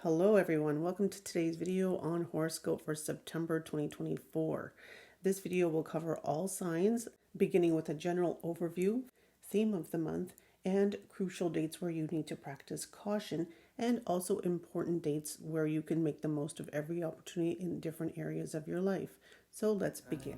Hello everyone, welcome to today's video on horoscope for September 2024. This video will cover all signs, beginning with a general overview, theme of the month, and crucial dates where you need to practice caution, and also important dates where you can make the most of every opportunity in different areas of your life. So let's begin.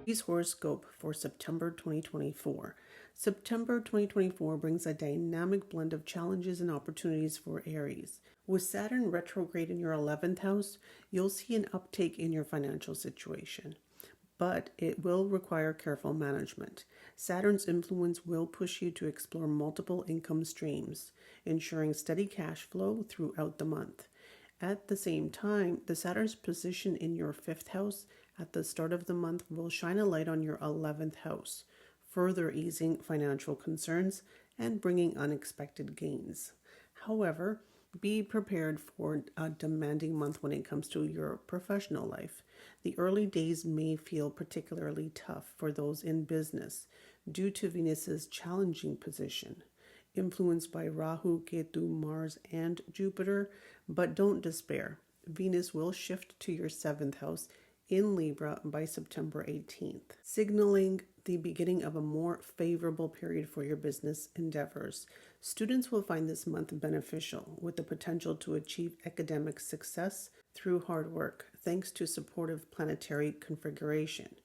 Aries horoscope for September 2024. September 2024 brings a dynamic blend of challenges and opportunities for Aries. With Saturn retrograde in your 11th house, you'll see an uptake in your financial situation, but it will require careful management. Saturn's influence will push you to explore multiple income streams, ensuring steady cash flow throughout the month. At the same time, the Saturn's position in your 5th house at the start of the month will shine a light on your 11th house, further easing financial concerns and bringing unexpected gains. However, be prepared for a demanding month when it comes to your professional life. The early days may feel particularly tough for those in business due to Venus's challenging position, influenced by Rahu, Ketu, Mars, and Jupiter, but don't despair. Venus will shift to your 7th house in Libra by September 18th, signaling the beginning of a more favorable period for your business endeavors. Students will find this month beneficial, with the potential to achieve academic success through hard work, thanks to supportive planetary configuration.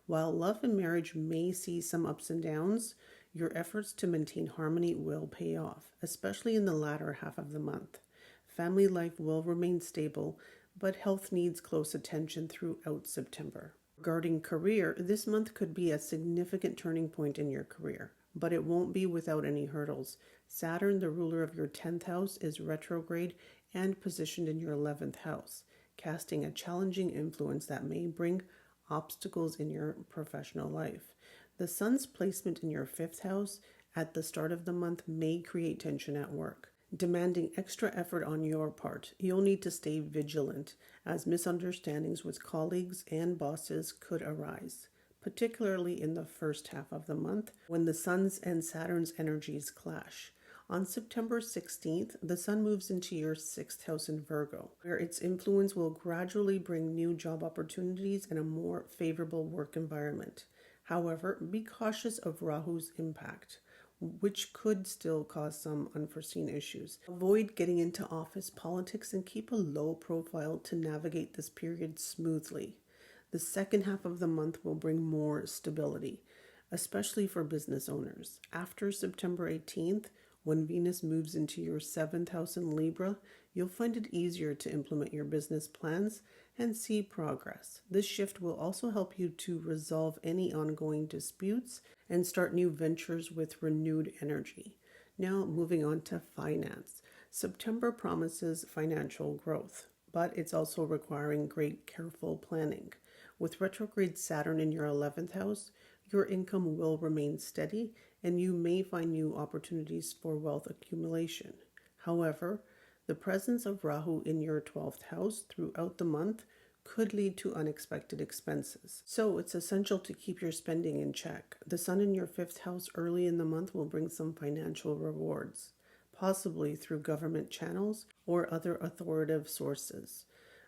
While love and marriage may see some ups and downs, your efforts to maintain harmony will pay off, especially in the latter half of the month. Family life will remain stable, but health needs close attention throughout September. Regarding career, this month could be a significant turning point in your career, but it won't be without any hurdles. Saturn, the ruler of your 10th house, is retrograde and positioned in your 11th house, casting a challenging influence that may bring obstacles in your professional life. The Sun's placement in your 5th house at the start of the month may create tension at work, demanding extra effort on your part. You'll need to stay vigilant, as misunderstandings with colleagues and bosses could arise, particularly in the first half of the month when the Sun's and Saturn's energies clash. On September 16th, the Sun moves into your 6th house in Virgo, where its influence will gradually bring new job opportunities and a more favorable work environment. However, be cautious of Rahu's impact, which could still cause some unforeseen issues. Avoid getting into office politics and keep a low profile to navigate this period smoothly. The second half of the month will bring more stability, especially for business owners. After September 18th, when Venus moves into your 7th house in Libra, you'll find it easier to implement your business plans and see progress. This shift will also help you to resolve any ongoing disputes and start new ventures with renewed energy. Now, moving on to finance. September promises financial growth, but it's also requiring great careful planning. With retrograde Saturn in your 11th house, your income will remain steady and you may find new opportunities for wealth accumulation. However, the presence of Rahu in your 12th house throughout the month could lead to unexpected expenses. So it's essential to keep your spending in check. The Sun in your 5th house early in the month will bring some financial rewards, possibly through government channels or other authoritative sources.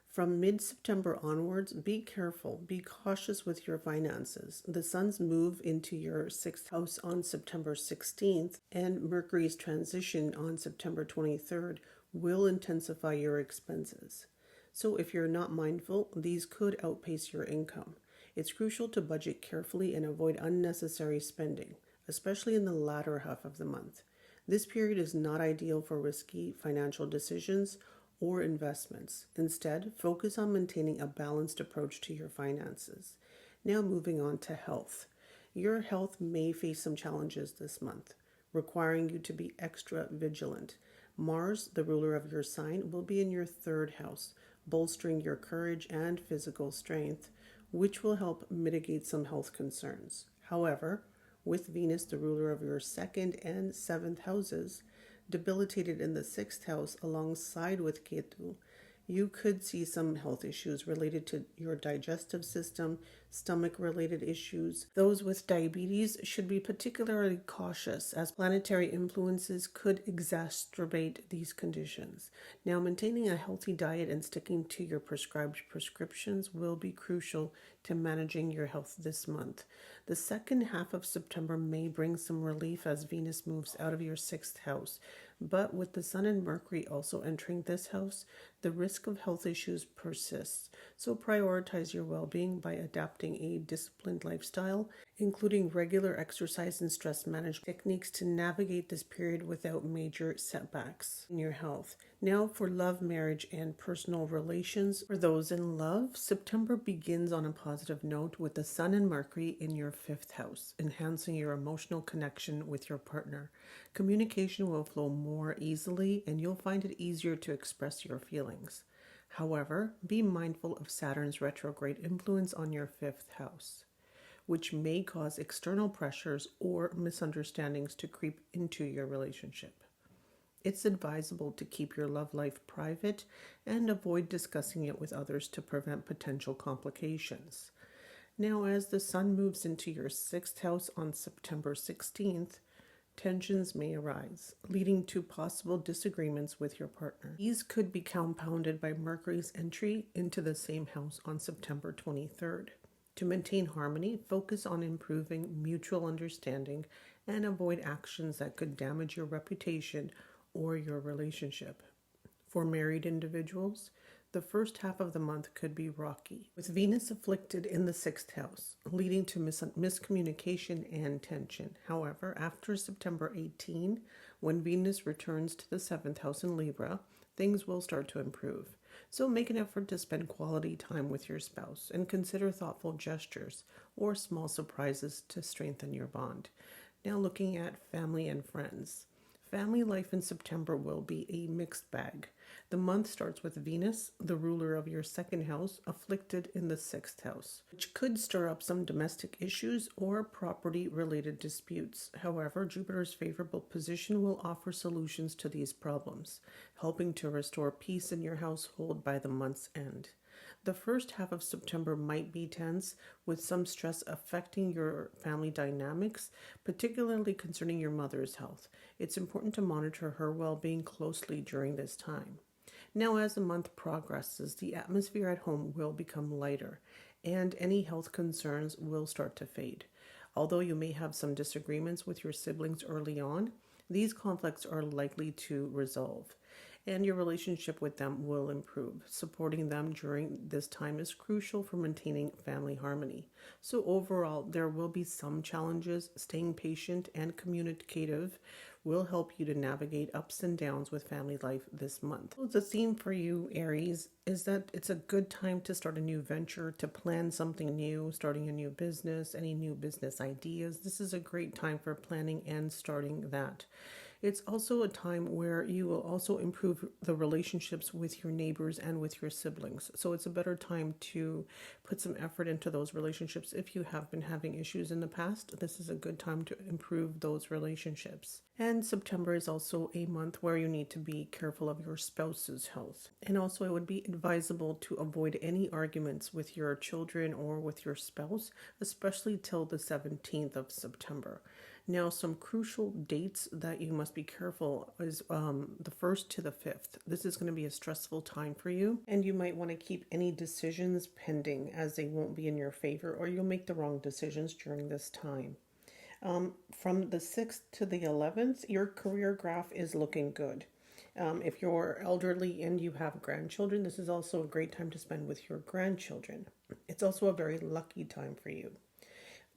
From mid-September onwards, be careful, be cautious with your finances. The Sun's move into your 6th house on September 16th and Mercury's transition on September 23rd will intensify your expenses. So if you're not mindful, these could outpace your income. It's crucial to budget carefully and avoid unnecessary spending, especially in the latter half of the month. This period is not ideal for risky financial decisions or investments. Instead, focus on maintaining a balanced approach to your finances. Now moving on to health. Your health may face some challenges this month, requiring you to be extra vigilant. Mars, the ruler of your sign, will be in your 3rd house, bolstering your courage and physical strength, which will help mitigate some health concerns. However, with Venus, the ruler of your 2nd and 7th houses, debilitated in the 6th house alongside with Ketu, You could see some health issues related to your digestive system, stomach-related issues. Those with diabetes should be particularly cautious as planetary influences could exacerbate these conditions. Now, maintaining a healthy diet and sticking to your prescribed prescriptions will be crucial to managing your health this month. The second half of September may bring some relief as Venus moves out of your sixth house. But with the Sun and Mercury also entering this house, the risk of health issues persists. So prioritize your well-being by adapting a disciplined lifestyle, including regular exercise and stress management techniques to navigate this period without major setbacks in your health. Now for love, marriage, and personal relations. For those in love, September begins on a positive note with the Sun and Mercury in your fifth house, enhancing your emotional connection with your partner. Communication will flow more easily and you'll find it easier to express your feelings. However, be mindful of Saturn's retrograde influence on your fifth house, which may cause external pressures or misunderstandings to creep into your relationship. It's advisable to keep your love life private and avoid discussing it with others to prevent potential complications. Now, as the Sun moves into your sixth house on September 16th, tensions may arise, leading to possible disagreements with your partner. These could be compounded by Mercury's entry into the same house on September 23rd. To maintain harmony, focus on improving mutual understanding and avoid actions that could damage your reputation or your relationship. For married individuals, the first half of the month could be rocky, with Venus afflicted in the sixth house, leading to miscommunication and tension. However, after September 18, when Venus returns to the seventh house in Libra, things will start to improve. So make an effort to spend quality time with your spouse and consider thoughtful gestures or small surprises to strengthen your bond. Now looking at family and friends. Family life in September will be a mixed bag. The month starts with Venus, the ruler of your second house, afflicted in the sixth house, which could stir up some domestic issues or property-related disputes. However, Jupiter's favorable position will offer solutions to these problems, helping to restore peace in your household by the month's end. The first half of September might be tense, with some stress affecting your family dynamics, particularly concerning your mother's health. It's important to monitor her well-being closely during this time. Now, as the month progresses, the atmosphere at home will become lighter, and any health concerns will start to fade. Although you may have some disagreements with your siblings early on, these conflicts are likely to resolve, and your relationship with them will improve. Supporting them during this time is crucial for maintaining family harmony. So overall, there will be some challenges. Staying patient and communicative will help you to navigate ups and downs with family life this month. So the theme for you, Aries, is that it's a good time to start a new venture, to plan something new, starting a new business, any new business ideas. This is a great time for planning and starting that. It's also a time where you will also improve the relationships with your neighbors and with your siblings. So it's a better time to put some effort into those relationships. If you have been having issues in the past, this is a good time to improve those relationships. And September is also a month where you need to be careful of your spouse's health. And also it would be advisable to avoid any arguments with your children or with your spouse, especially till the 17th of September. Now, some crucial dates that you must be careful is the 1st to the 5th. This is going to be a stressful time for you, and you might want to keep any decisions pending as they won't be in your favor, or you'll make the wrong decisions during this time. From the 6th to the 11th, your career graph is looking good. If you're elderly and you have grandchildren, this is also a great time to spend with your grandchildren. It's also a very lucky time for you.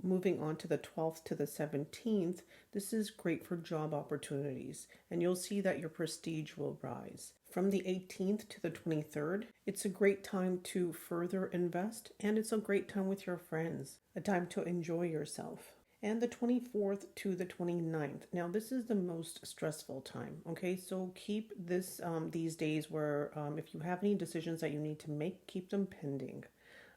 Moving on to the 12th to the 17th, this is great for job opportunities, and you'll see that your prestige will rise. From the 18th to the 23rd, it's a great time to further invest, and it's a great time with your friends, a time to enjoy yourself. And the 24th to the 29th. Now, this is the most stressful time, okay? So keep this these days where if you have any decisions that you need to make, keep them pending.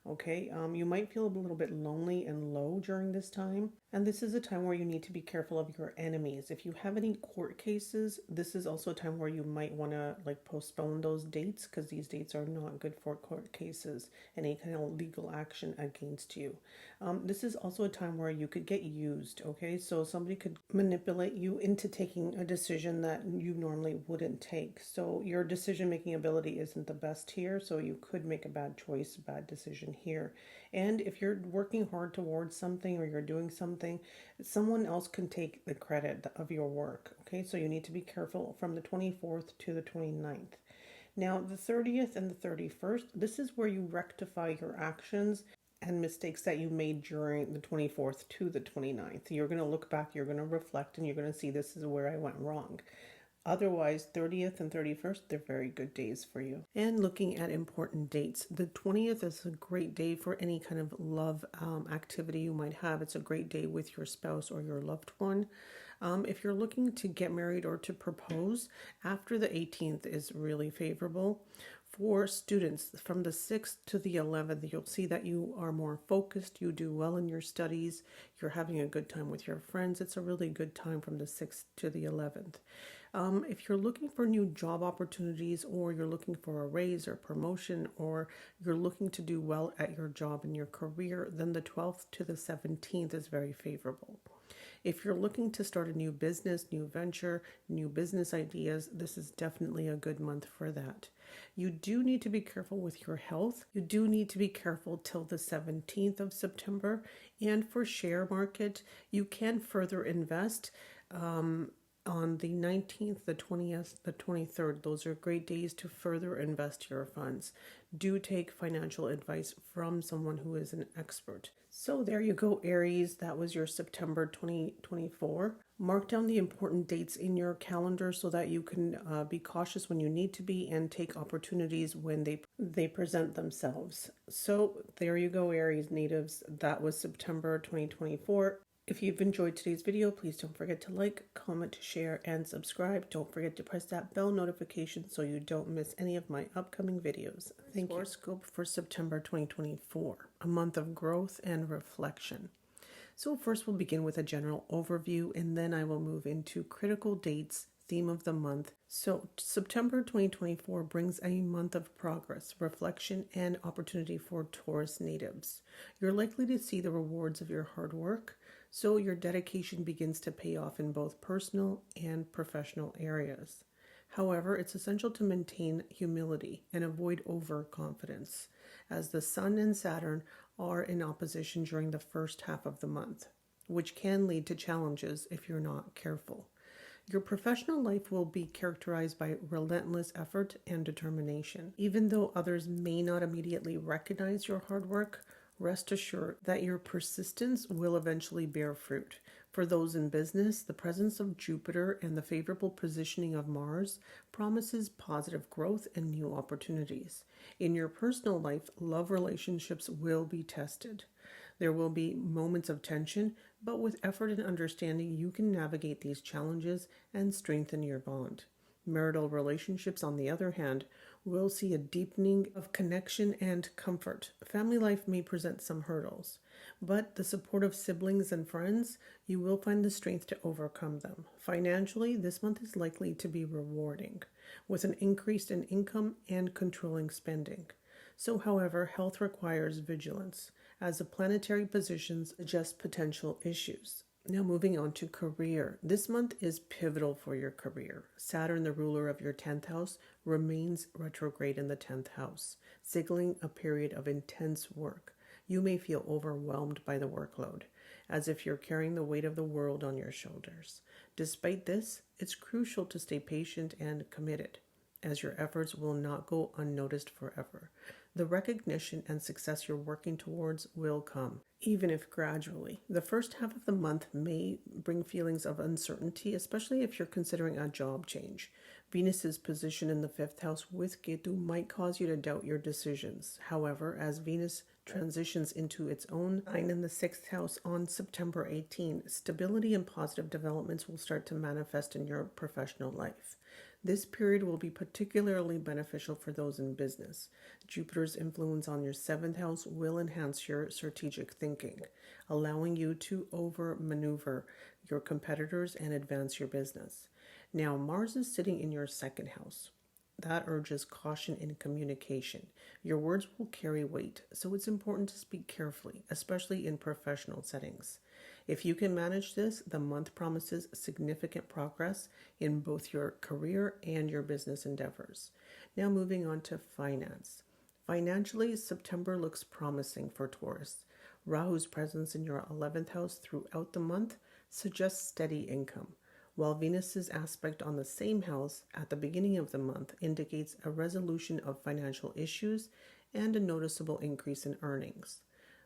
Okay, you might feel a little bit lonely and low during this time. And this is a time where you need to be careful of your enemies. If you have any court cases, this is also a time where you might want to like postpone those dates, because these dates are not good for court cases, any kind of legal action against you. This is also a time where you could get used, okay? So somebody could manipulate you into taking a decision that you normally wouldn't take. So your decision-making ability isn't the best here, so you could make a bad choice, bad decision here. And if you're working hard towards something or you're doing something, someone else can take the credit of your work, okay? So you need to be careful from the 24th to the 29th. Now, the 30th and the 31st, this is where you rectify your actions and mistakes that you made during the 24th to the 29th. You're going to look back, you're going to reflect, and you're going to see this is where I went wrong. Otherwise, 30th and 31st, they're very good days for you. And looking at important dates, the 20th is a great day for any kind of love activity you might have. It's a great day with your spouse or your loved one. If you're looking to get married or to propose, after the 18th is really favorable. For students, from the 6th to the 11th, you'll see that you are more focused, you do well in your studies, you're having a good time with your friends. It's a really good time from the 6th to the 11th. If you're looking for new job opportunities, or you're looking for a raise or promotion, or you're looking to do well at your job and your career, then the 12th to the 17th is very favorable. If you're looking to start a new business, new venture, new business ideas, this is definitely a good month for that. You do need to be careful with your health. You do need to be careful till the 17th of September. And for share market, you can further invest on the 19th, the 20th, the 23rd. Those are great days to further invest your funds. Do take financial advice from someone who is an expert. So there you go, Aries. That was your September 2024. Mark down the important dates in your calendar so that you can be cautious when you need to be and take opportunities when they present themselves. So there you go, Aries natives. That was September 2024. If you've enjoyed today's video, please don't forget to like, comment, share, and subscribe. Don't forget to press that bell notification so you don't miss any of my upcoming videos. Thank you. Horoscope for September 2024, a month of growth and reflection. So first we'll begin with a general overview, and then I will move into critical dates, theme of the month. So September 2024 brings a month of progress, reflection, and opportunity for Taurus natives. You're likely to see the rewards of your hard work, so your dedication begins to pay off in both personal and professional areas. However, it's essential to maintain humility and avoid overconfidence, as the Sun and Saturn are in opposition during the first half of the month, which can lead to challenges if you're not careful. Your professional life will be characterized by relentless effort and determination. Even though others may not immediately recognize your hard work, rest assured that your persistence will eventually bear fruit. For those in business, the presence of Jupiter and the favorable positioning of Mars promises positive growth and new opportunities. In your personal life, love relationships will be tested. There will be moments of tension, but with effort and understanding, you can navigate these challenges and strengthen your bond. Marital relationships, on the other hand, will see a deepening of connection and comfort. Family life may present some hurdles, but the support of siblings and friends, you will find the strength to overcome them. Financially, this month is likely to be rewarding, with an increase in income and controlling spending. So, however, health requires vigilance, as the planetary positions suggest potential issues. Now moving on to career. This month is pivotal for your career. Saturn, the ruler of your 10th house, remains retrograde in the 10th house, signaling a period of intense work. You may feel overwhelmed by the workload, as if you're carrying the weight of the world on your shoulders. Despite this, it's crucial to stay patient and committed, as your efforts will not go unnoticed forever. The recognition and success you're working towards will come, even if gradually. The first half of the month may bring feelings of uncertainty, especially if you're considering a job change. Venus's position in the 5th house with Ketu might cause you to doubt your decisions. However, as Venus transitions into its own sign in the 6th house on September 18, stability and positive developments will start to manifest in your professional life. This period will be particularly beneficial for those in business. Jupiter's influence on your seventh house will enhance your strategic thinking, allowing you to over-maneuver your competitors and advance your business. Now, Mars is sitting in your second house. That urges caution in communication. Your words will carry weight, so it's important to speak carefully, especially in professional settings. If you can manage this, the month promises significant progress in both your career and your business endeavors. Now, moving on to finance. Financially, September looks promising for Taurus. Rahu's presence in your 11th house throughout the month suggests steady income, while Venus's aspect on the same house at the beginning of the month indicates a resolution of financial issues and a noticeable increase in earnings.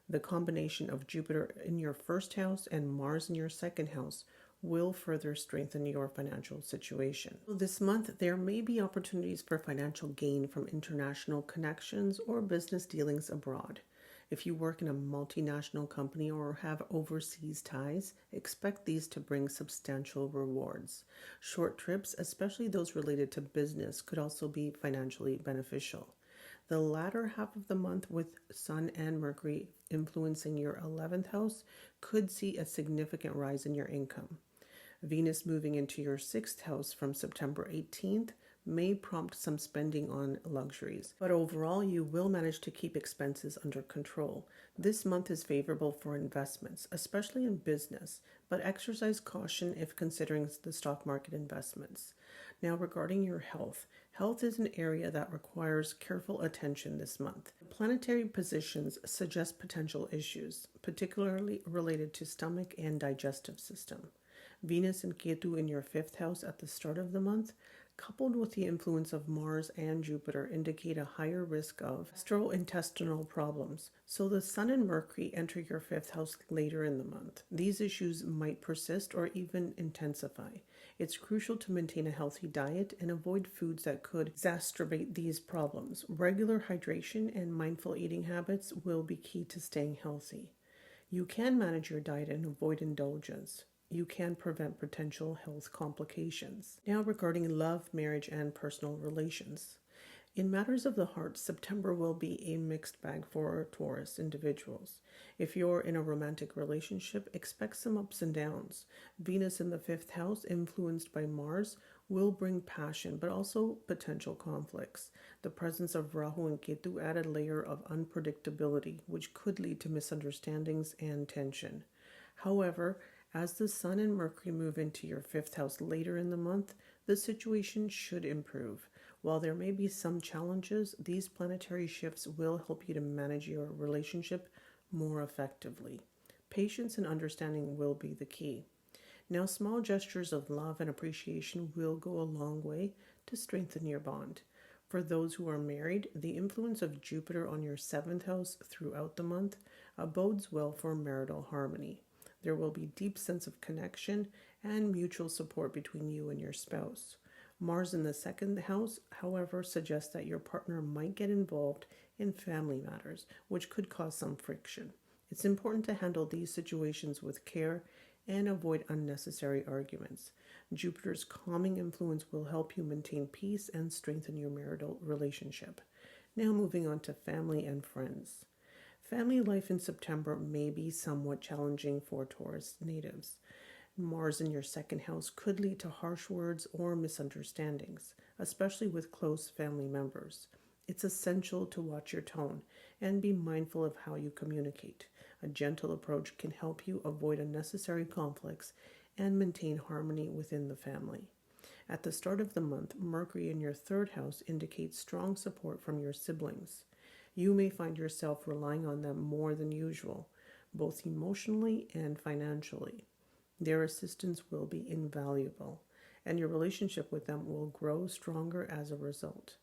The combination of Jupiter in your first house and Mars in your second house will further strengthen your financial situation. This month, there may be opportunities for financial gain from international connections or business dealings abroad. If you work in a multinational company or have overseas ties, expect these to bring substantial rewards. Short trips, especially those related to business, could also be financially beneficial. The latter half of the month, with Sun and Mercury influencing your 11th house, could see a significant rise in your income. Venus moving into your 6th house from September 18th may prompt some spending on luxuries, but overall you will manage to keep expenses under control. This month is favorable for investments, especially in business, but exercise caution if considering the stock market investments. Now, regarding your health is an area that requires careful attention this month. Planetary positions suggest potential issues, particularly related to stomach and digestive system. Venus and Ketu in your 5th house at the start of the month, coupled with the influence of Mars and Jupiter, indicate a higher risk of gastrointestinal problems. So the Sun and Mercury enter your 5th house later in the month. These issues might persist or even intensify. It's crucial to maintain a healthy diet and avoid foods that could exacerbate these problems. Regular hydration and mindful eating habits will be key to staying healthy. You can manage your diet and avoid indulgence. You can prevent potential health complications. Now, regarding love, marriage, and personal relations. In matters of the heart, September will be a mixed bag for Taurus individuals. If you're in a romantic relationship, expect some ups and downs. Venus in the 5th house, influenced by Mars, will bring passion, but also potential conflicts. The presence of Rahu and Ketu add a layer of unpredictability, which could lead to misunderstandings and tension. However, as the Sun and Mercury move into your 5th house later in the month, the situation should improve. While there may be some challenges, these planetary shifts will help you to manage your relationship more effectively. Patience and understanding will be the key. Now, small gestures of love and appreciation will go a long way to strengthen your bond. For those who are married, the influence of Jupiter on your 7th house throughout the month bodes well for marital harmony. There will be deep sense of connection and mutual support between you and your spouse. Mars in the 2nd house, however, suggests that your partner might get involved in family matters, which could cause some friction. It's important to handle these situations with care and avoid unnecessary arguments. Jupiter's calming influence will help you maintain peace and strengthen your marital relationship. Now, moving on to family and friends. Family life in September may be somewhat challenging for Taurus natives. Mars in your 2nd house could lead to harsh words or misunderstandings, especially with close family members. It's essential to watch your tone and be mindful of how you communicate. A gentle approach can help you avoid unnecessary conflicts and maintain harmony within the family. At the start of the month, Mercury in your 3rd house indicates strong support from your siblings. You may find yourself relying on them more than usual, both emotionally and financially. Their assistance will be invaluable, and your relationship with them will grow stronger as a result.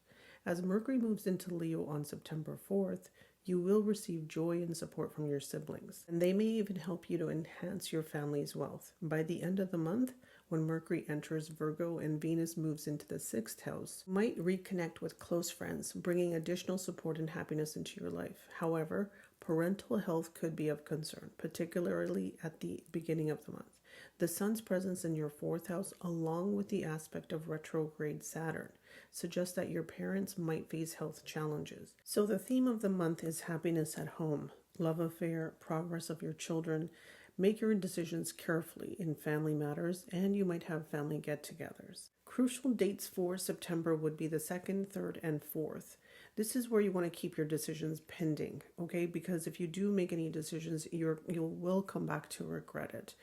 As Mercury moves into Leo on September 4th, you will receive joy and support from your siblings, and they may even help you to enhance your family's wealth. By the end of the month, when Mercury enters Virgo and Venus moves into the 6th house, you might reconnect with close friends, bringing additional support and happiness into your life. However, parental health could be of concern, particularly at the beginning of the month. The sun's presence in your fourth house, along with the aspect of retrograde Saturn, suggests that your parents might face health challenges. So the theme of the month is happiness at home, love affair, progress of your children. Make your decisions carefully in family matters, and you might have family get-togethers. Crucial dates for September would be the 2nd, 3rd, and 4th. This is where you want to keep your decisions pending, okay? Because if you do make any decisions, you will come back to regret it.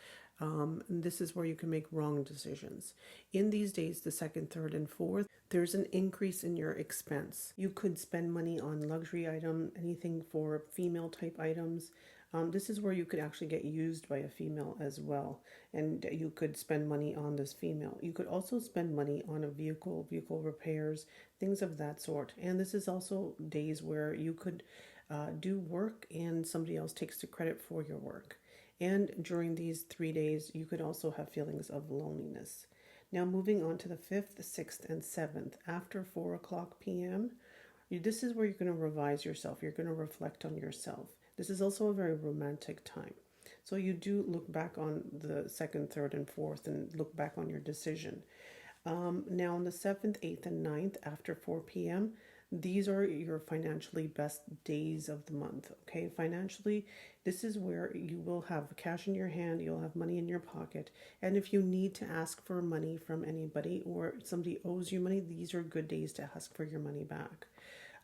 This is where you can make wrong decisions. In these days, the 2nd, 3rd, and 4th, there's an increase in your expense. You could spend money on luxury item, anything for female type items. This is where you could actually get used by a female as well, and you could spend money on this female. You could also spend money on a vehicle repairs, things of that sort. And this is also days where you could do work and somebody else takes the credit for your work. And during these 3 days, you could also have feelings of loneliness. Now moving on to the 5th, 6th, and 7th, after 4 o'clock p.m., this is where you're going to revise yourself. You're going to reflect on yourself. This is also a very romantic time. So you do look back on the 2nd, 3rd, and 4th and look back on your decision. Now on the 7th, 8th, and 9th, after 4 p.m., these are your financially best days of the month, okay? Financially, this is where you will have cash in your hand, you'll have money in your pocket, and if you need to ask for money from anybody or somebody owes you money, these are good days to ask for your money back.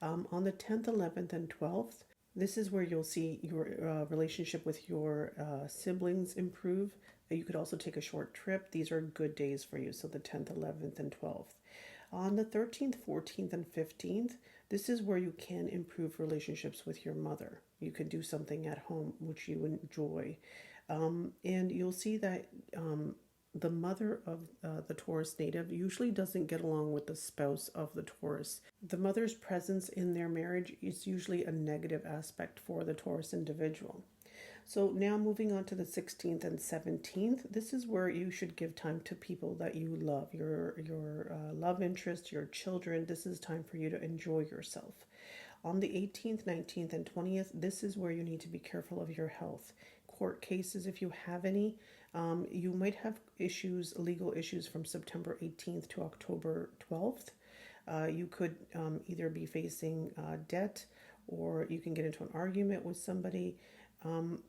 On the 10th, 11th, and 12th, this is where you'll see your relationship with your siblings improve. You could also take a short trip. These are good days for you, so the 10th, 11th, and 12th. On the 13th, 14th, and 15th, this is where you can improve relationships with your mother. You can do something at home which you enjoy. And you'll see that the mother of the Taurus native usually doesn't get along with the spouse of the Taurus. The mother's presence in their marriage is usually a negative aspect for the Taurus individual. So now moving on to the 16th and 17th, this is where you should give time to people that you love, your love interest, your children. This is time for you to enjoy yourself. On the 18th, 19th, and 20th, this is where you need to be careful of your health. Court cases, if you have any, you might have issues, legal issues from September 18th to October 12th. You could either be facing debt, or you can get into an argument with somebody.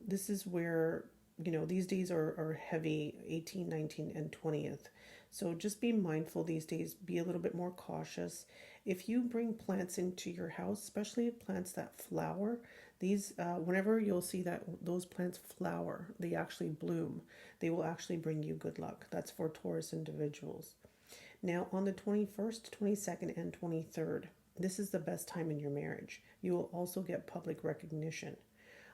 This is where, these days are heavy, 18, 19, and 20th. So just be mindful these days, be a little bit more cautious. If you bring plants into your house, especially plants that flower, these, whenever you'll see that those plants flower, they actually bloom, they will actually bring you good luck. That's for Taurus individuals. Now on the 21st, 22nd, and 23rd, this is the best time in your marriage. You will also get public recognition.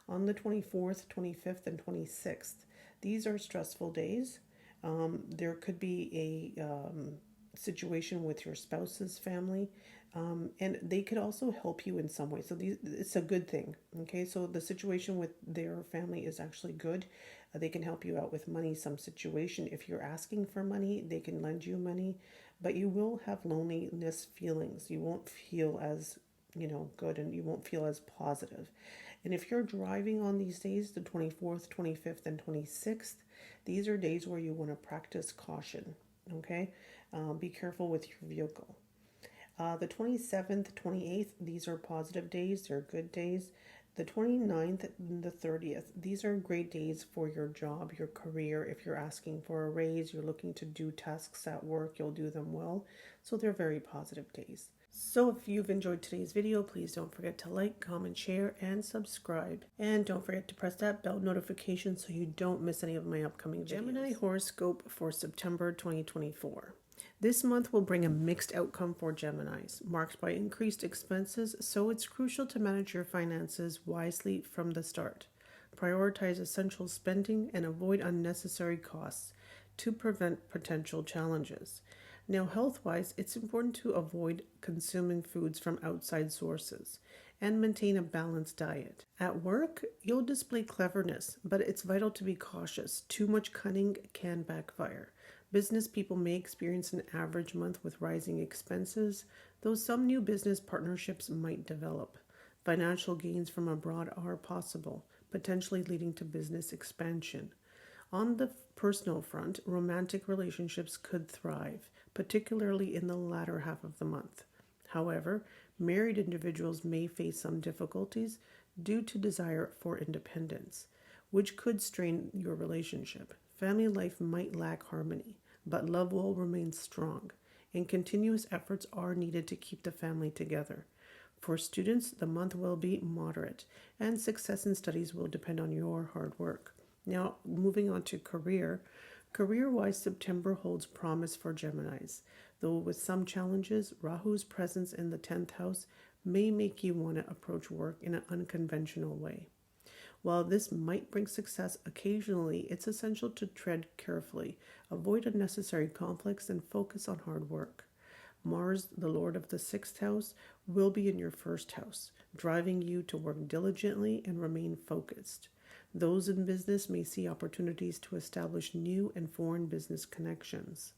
On the 24th, 25th, and 26th, these are stressful days. There could be a situation with your spouse's family, and they could also help you in some way. So it's a good thing, okay? So the situation with their family is actually good. They can help you out with money, some situation. If you're asking for money, they can lend you money, but you will have loneliness feelings. You won't feel as, good, and you won't feel as positive. And if you're driving on these days, the 24th, 25th, and 26th, these are days where you want to practice caution, okay? Be careful with your vehicle. The 27th, 28th, these are positive days. They're good days. The 29th and the 30th, these are great days for your job, your career. If you're asking for a raise, you're looking to do tasks at work, you'll do them well. So they're very positive days. So if you've enjoyed today's video, please don't forget to like, comment, share, and subscribe. And don't forget to press that bell notification so you don't miss any of my upcoming videos. Gemini horoscope for September 2024. This month will bring a mixed outcome for Geminis, marked by increased expenses, so it's crucial to manage your finances wisely from the start. Prioritize essential spending and avoid unnecessary costs to prevent potential challenges. Now, health-wise, it's important to avoid consuming foods from outside sources and maintain a balanced diet. At work, you'll display cleverness, but it's vital to be cautious. Too much cunning can backfire. Business people may experience an average month with rising expenses, though some new business partnerships might develop. Financial gains from abroad are possible, potentially leading to business expansion. On the personal front, romantic relationships could thrive, particularly in the latter half of the month. However, married individuals may face some difficulties due to desire for independence, which could strain your relationship. Family life might lack harmony, but love will remain strong, and continuous efforts are needed to keep the family together. For students, the month will be moderate, and success in studies will depend on your hard work. Now, moving on to career. Career-wise, September holds promise for Geminis. Though with some challenges, Rahu's presence in the 10th house may make you want to approach work in an unconventional way. While this might bring success occasionally, it's essential to tread carefully, avoid unnecessary conflicts, and focus on hard work. Mars, the Lord of the 6th house, will be in your 1st house, driving you to work diligently and remain focused. Those in business may see opportunities to establish new and foreign business connections,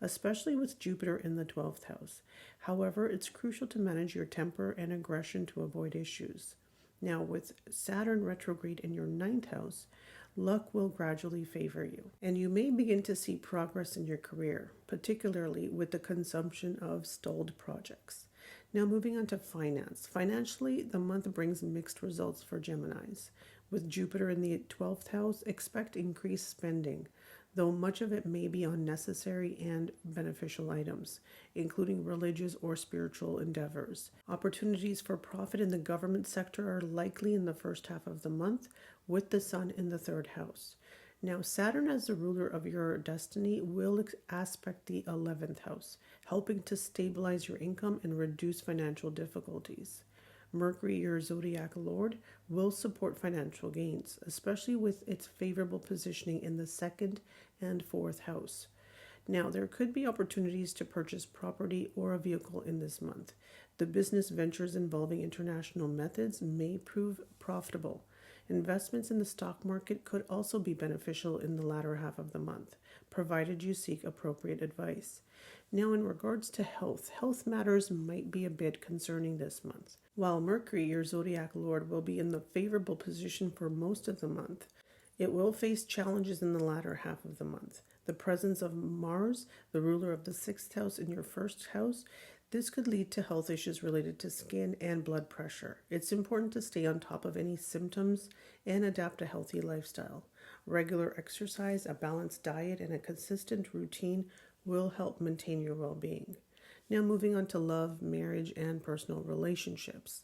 especially with Jupiter in the 12th house. However, it's crucial to manage your temper and aggression to avoid issues. Now, with Saturn retrograde in your 9th house, luck will gradually favor you, and you may begin to see progress in your career, particularly with the consumption of stalled projects. Now, moving on to finance. Financially, the month brings mixed results for Geminis. With Jupiter in the 12th house, expect increased spending, though much of it may be on necessary and beneficial items, including religious or spiritual endeavors. Opportunities for profit in the government sector are likely in the first half of the month, with the Sun in the 3rd house. Now, Saturn, as the ruler of your destiny, will aspect the 11th house, helping to stabilize your income and reduce financial difficulties. Mercury, your zodiac lord, will support financial gains, especially with its favorable positioning in the 2nd and 4th house. Now, there could be opportunities to purchase property or a vehicle in this month. The business ventures involving international methods may prove profitable. Investments in the stock market could also be beneficial in the latter half of the month, provided you seek appropriate advice. Now, in regards to health matters might be a bit concerning this month. While Mercury, your zodiac lord, will be in the favorable position for most of the month, it will face challenges in the latter half of the month. The presence of Mars, the ruler of the 6th house, in your 1st house, this could lead to health issues related to skin and blood pressure. It's important to stay on top of any symptoms and adapt a healthy lifestyle. Regular exercise, a balanced diet, and a consistent routine will help maintain your well-being. Now, moving on to love, marriage, and personal relationships.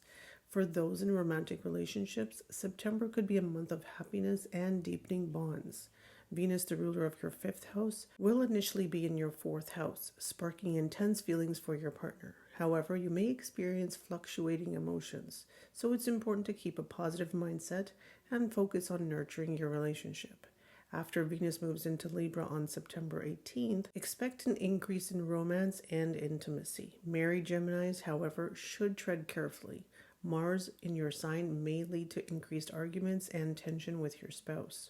For those in romantic relationships, September could be a month of happiness and deepening bonds. Venus, the ruler of your 5th house, will initially be in your 4th house, sparking intense feelings for your partner. However, you may experience fluctuating emotions, so it's important to keep a positive mindset and focus on nurturing your relationship. After Venus moves into Libra on September 18th, expect an increase in romance and intimacy. Married Geminis, however, should tread carefully. Mars in your sign may lead to increased arguments and tension with your spouse,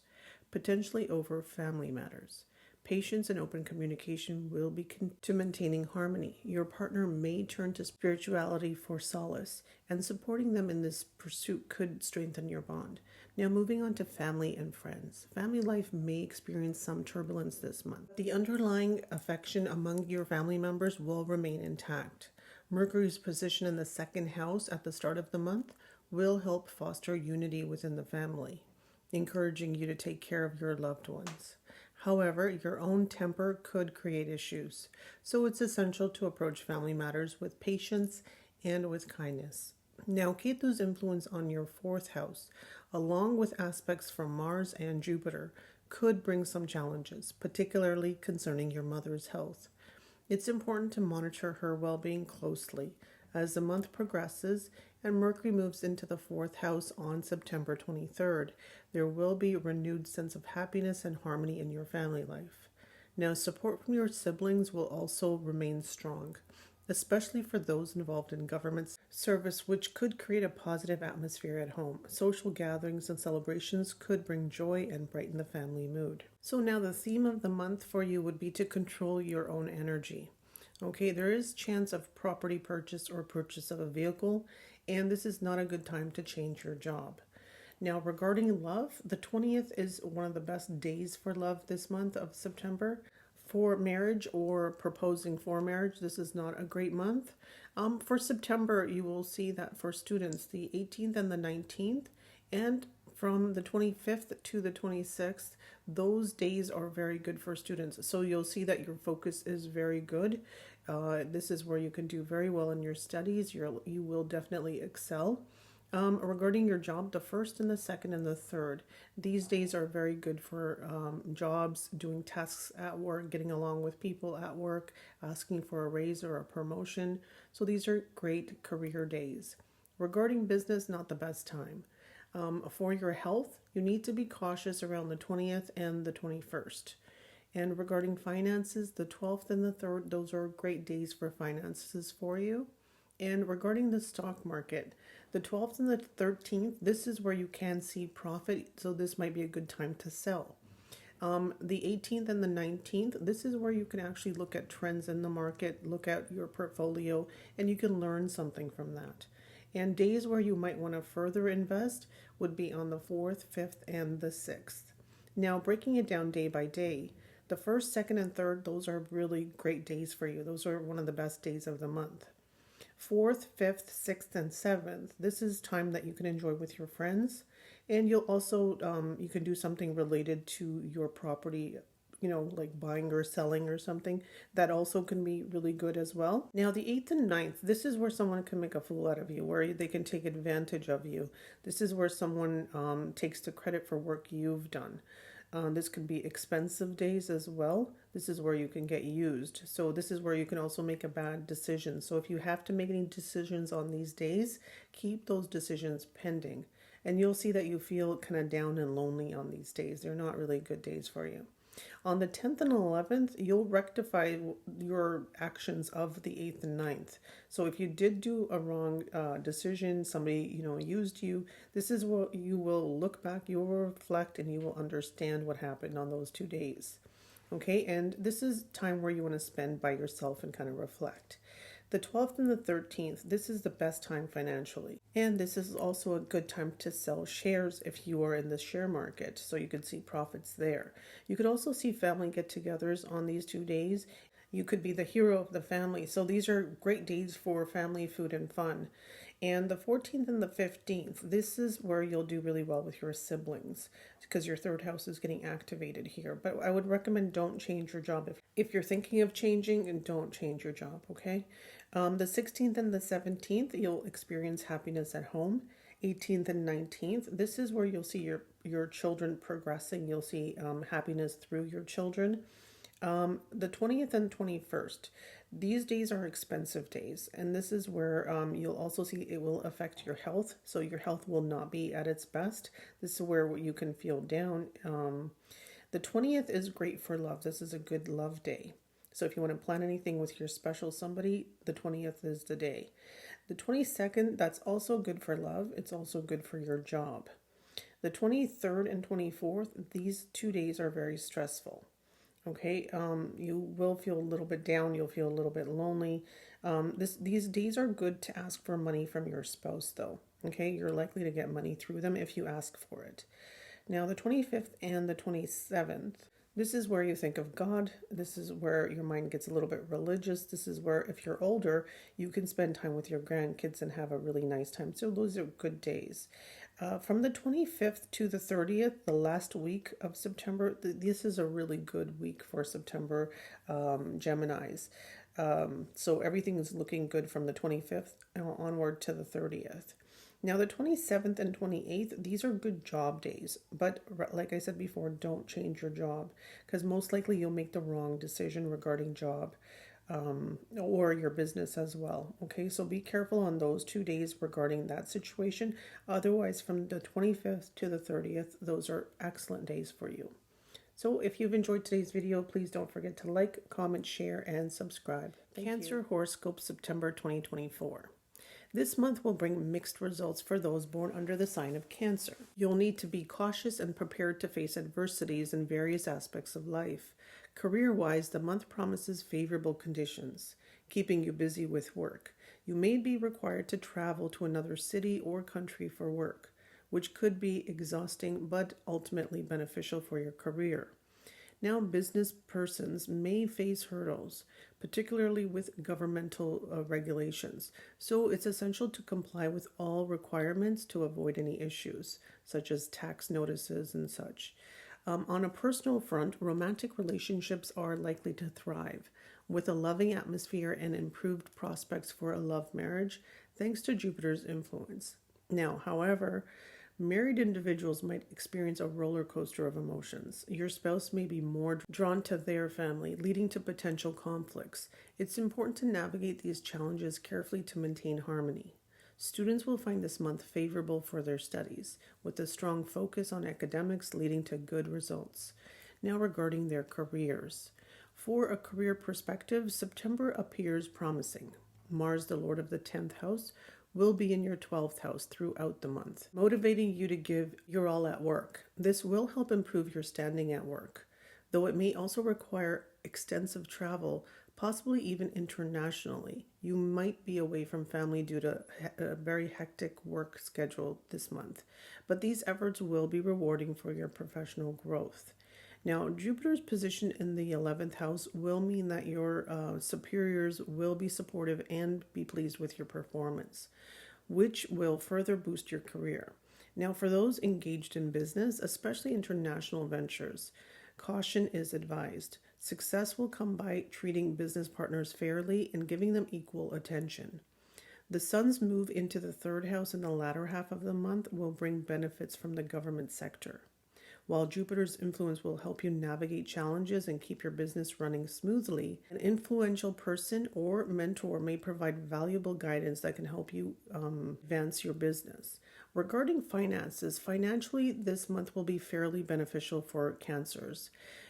potentially over family matters. Patience and open communication will be key to maintaining harmony. Your partner may turn to spirituality for solace, and supporting them in this pursuit could strengthen your bond. Now, moving on to family and friends. Family life may experience some turbulence this month. The underlying affection among your family members will remain intact. Mercury's position in the 2nd house at the start of the month will help foster unity within the family, encouraging you to take care of your loved ones. However, your own temper could create issues, so it's essential to approach family matters with patience and with kindness. Now, Ketu's influence on your 4th house, along with aspects from Mars and Jupiter, could bring some challenges, particularly concerning your mother's health. It's important to monitor her well-being closely as the month progresses and Mercury moves into the 4th house on September 23rd. There will be a renewed sense of happiness and harmony in your family life. Now, support from your siblings will also remain strong, especially for those involved in government service, which could create a positive atmosphere at home. Social gatherings and celebrations could bring joy and brighten the family mood. So now the theme of the month for you would be to control your own energy. Okay, there is chance of property purchase or purchase of a vehicle, and this is not a good time to change your job. Now, regarding love, the 20th is one of the best days for love this month of September. For marriage or proposing for marriage, this is not a great month. For September, you will see that for students, the 18th and the 19th, and from the 25th to the 26th, those days are very good for students. So you'll see that your focus is very good. This is where you can do very well in your studies. You will definitely excel. Regarding your job, the 1st and the 2nd and the 3rd, these days are very good for jobs, doing tasks at work, getting along with people at work, asking for a raise or a promotion. So these are great career days. Regarding business, not the best time. For your health, you need to be cautious around the 20th and the 21st. And regarding finances, the 12th and the 3rd, those are great days for finances for you. And regarding the stock market, the 12th and the 13th, this is where you can see profit. So this might be a good time to sell. The 18th and the 19th, this is where you can actually look at trends in the market, look at your portfolio, and you can learn something from that. And days where you might want to further invest would be on the 4th, 5th, and the 6th. Now, breaking it down day by day, the 1st, 2nd, and 3rd, those are really great days for you. Those are one of the best days of the month. 4th, 5th, 6th, and 7th, this is time that you can enjoy with your friends. And you'll also, you can do something related to your property, like buying or selling or something. That also can be really good as well. Now, the 8th and 9th, this is where someone can make a fool out of you, where they can take advantage of you. This is where someone takes the credit for work you've done. This could be expensive days as well. This is where you can get used. So this is where you can also make a bad decision. So if you have to make any decisions on these days, keep those decisions pending. And you'll see that you feel kind of down and lonely on these days. They're not really good days for you. On the 10th and 11th, you'll rectify your actions of the 8th and 9th. So if you did do a wrong decision, somebody, used you, this is what you will look back, you will reflect, and you will understand what happened on those 2 days. Okay, and this is time where you want to spend by yourself and kind of reflect. The 12th and the 13th, this is the best time financially. And this is also a good time to sell shares if you are in the share market. So you could see profits there. You could also see family get-togethers on these 2 days. You could be the hero of the family. So these are great days for family, food, and fun. And the 14th and the 15th, this is where you'll do really well with your siblings because your 3rd house is getting activated here. But I would recommend don't change your job. If you're thinking of changing, and don't change your job, okay? The 16th and the 17th, you'll experience happiness at home. 18th and 19th, this is where you'll see your children progressing. You'll see happiness through your children. The 20th and 21st, these days are expensive days, and this is where you'll also see it will affect your health. So your health will not be at its best. This is where you can feel down. The 20th is great for love. This is a good love day. So if you want to plan anything with your special somebody, the 20th is the day. The 22nd, that's also good for love. It's also good for your job. The 23rd and 24th, these 2 days are very stressful. Okay, you will feel a little bit down. You'll feel a little bit lonely. These days are good to ask for money from your spouse, though. Okay, you're likely to get money through them if you ask for it. Now, the 25th and the 27th, this is where you think of God. This is where your mind gets a little bit religious. This is where, if you're older, you can spend time with your grandkids and have a really nice time. So those are good days. From the 25th to the 30th, the last week of September, this is a really good week for September Geminis. So everything is looking good from the 25th onward to the 30th. Now, the 27th and 28th, these are good job days. But like I said before, don't change your job because most likely you'll make the wrong decision regarding job or your business as well. Okay, so be careful on those 2 days regarding that situation. Otherwise, from the 25th to the 30th, those are excellent days for you. So if you've enjoyed today's video, please don't forget to like, comment, share, and subscribe. Cancer Horoscope September 2024. This month will bring mixed results for those born under the sign of Cancer. You'll need to be cautious and prepared to face adversities in various aspects of life. Career-wise, the month promises favorable conditions, keeping you busy with work. You may be required to travel to another city or country for work. which could be exhausting but ultimately beneficial for your career. Now, business persons may face hurdles, particularly with governmental regulations. So it's essential to comply with all requirements to avoid any issues, such as tax notices and such. On a personal front, romantic relationships are likely to thrive, with a loving atmosphere and improved prospects for a love marriage, thanks to Jupiter's influence. Now, however, married individuals might experience a roller coaster of emotions. Your spouse may be more drawn to their family, leading to potential conflicts. It's important to navigate these challenges carefully to maintain harmony. Students will find this month favorable for their studies, with a strong focus on academics leading to good results. Now, regarding their careers. For a career perspective, September appears promising. Mars, the Lord of the 10th house, will be in your 12th house throughout the month, motivating you to give your all at work. This will help improve your standing at work, though it may also require extensive travel, possibly even internationally. You might be away from family due to a very hectic work schedule this month, but these efforts will be rewarding for your professional growth. Now, Jupiter's position in the 11th house will mean that your superiors will be supportive and be pleased with your performance, which will further boost your career. Now, for those engaged in business, especially international ventures, caution is advised. Success will come by treating business partners fairly and giving them equal attention. The sun's move into the 3rd house in the latter half of the month will bring benefits from the government sector. While Jupiter's influence will help you navigate challenges and keep your business running smoothly, an influential person or mentor may provide valuable guidance that can help you advance your business. Regarding finances, financially, this month will be fairly beneficial for Cancers.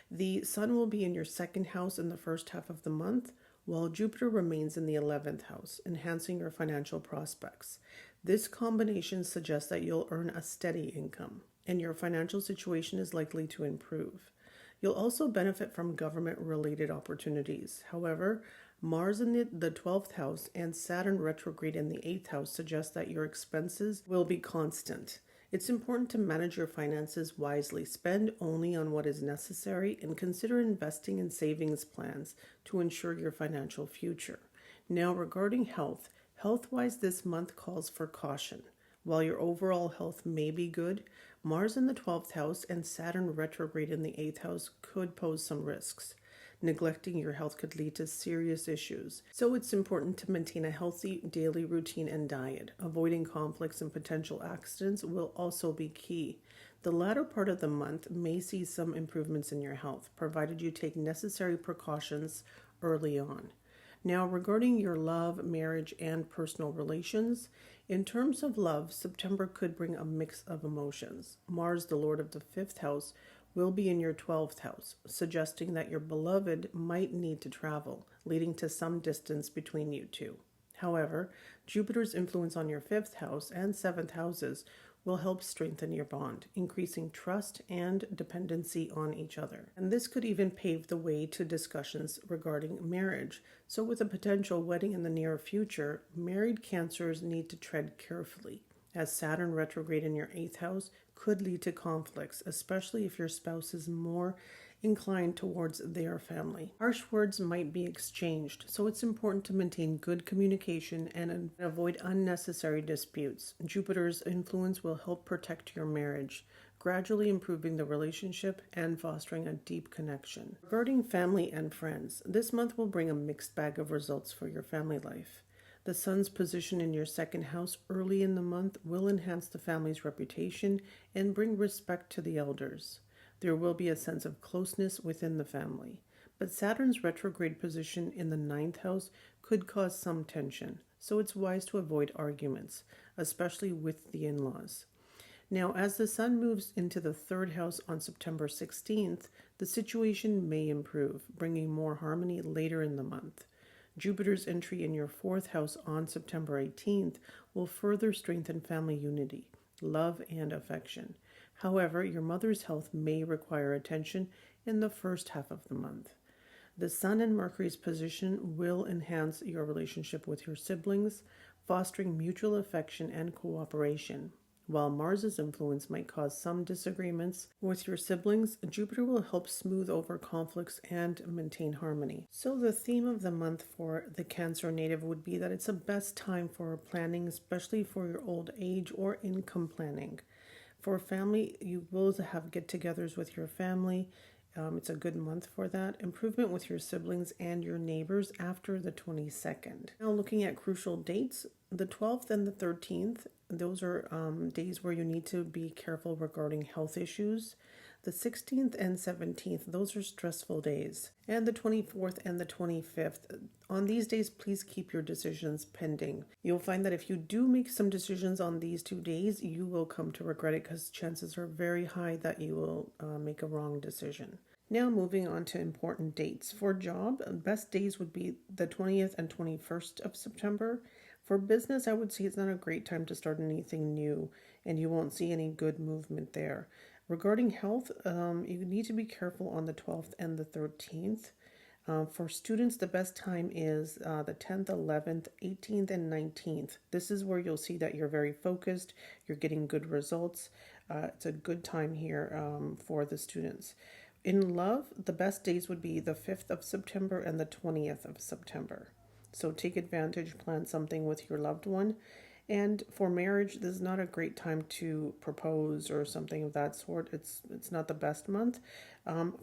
The sun will be in your 2nd house in the first half of the month, while Jupiter remains in the 11th house, enhancing your financial prospects. This combination suggests that you'll earn a steady income, and your financial situation is likely to improve. You'll also benefit from government-related opportunities. However, Mars in the 12th house and Saturn retrograde in the 8th house suggest that your expenses will be constant. It's important to manage your finances wisely. Spend only on what is necessary and consider investing in savings plans to ensure your financial future. Now, regarding health, health-wise, this month calls for caution. While your overall health may be good, Mars in the 12th house and Saturn retrograde in the 8th house could pose some risks. Neglecting your health could lead to serious issues. So it's important to maintain a healthy daily routine and diet. Avoiding conflicts and potential accidents will also be key. The latter part of the month may see some improvements in your health, provided you take necessary precautions early on. Now, regarding your love, marriage, and personal relations, in terms of love, September could bring a mix of emotions. Mars, the Lord of the 5th house, will be in your 12th house, suggesting that your beloved might need to travel, leading to some distance between you two. However, Jupiter's influence on your 5th house and 7th houses will help strengthen your bond, increasing trust and dependency on each other. And this could even pave the way to discussions regarding marriage. So with a potential wedding in the near future, married Cancers need to tread carefully, as Saturn retrograde in your 8th house could lead to conflicts, especially if your spouse is more inclined towards their family. Harsh words might be exchanged, so it's important to maintain good communication and avoid unnecessary disputes. Jupiter's influence will help protect your marriage, gradually improving the relationship and fostering a deep connection. Regarding family and friends, this month will bring a mixed bag of results for your family life. The sun's position in your 2nd house early in the month will enhance the family's reputation and bring respect to the elders. There will be a sense of closeness within the family. But Saturn's retrograde position in the 9th house could cause some tension, so it's wise to avoid arguments, especially with the in-laws. Now, as the sun moves into the 3rd house on September 16th, the situation may improve, bringing more harmony later in the month. Jupiter's entry in your 4th house on September 18th will further strengthen family unity, love, and affection. However, your mother's health may require attention in the first half of the month. The Sun and Mercury's position will enhance your relationship with your siblings, fostering mutual affection and cooperation. While Mars's influence might cause some disagreements with your siblings, Jupiter will help smooth over conflicts and maintain harmony. So the theme of the month for the Cancer native would be that it's the best time for planning, especially for your old age or income planning. For family, you will have get-togethers with your family. It's a good month for that. Improvement with your siblings and your neighbors after the 22nd. Now looking at crucial dates, the 12th and the 13th, those are days where you need to be careful regarding health issues. The 16th and 17th, those are stressful days. And the 24th and the 25th, on these days, please keep your decisions pending. You'll find that if you do make some decisions on these 2 days, you will come to regret it because chances are very high that you will make a wrong decision. Now moving on to important dates. For job, best days would be the 20th and 21st of September. For business, I would say it's not a great time to start anything new, and you won't see any good movement there. Regarding health, you need to be careful on the 12th and the 13th. For students, the best time is the 10th, 11th, 18th, and 19th. This is where you'll see that you're very focused, you're getting good results. It's a good time here for the students. In love, the best days would be the 5th of September and the 20th of September. So take advantage, plan something with your loved one. And for marriage, this is not a great time to propose or something of that sort. It's not the best month.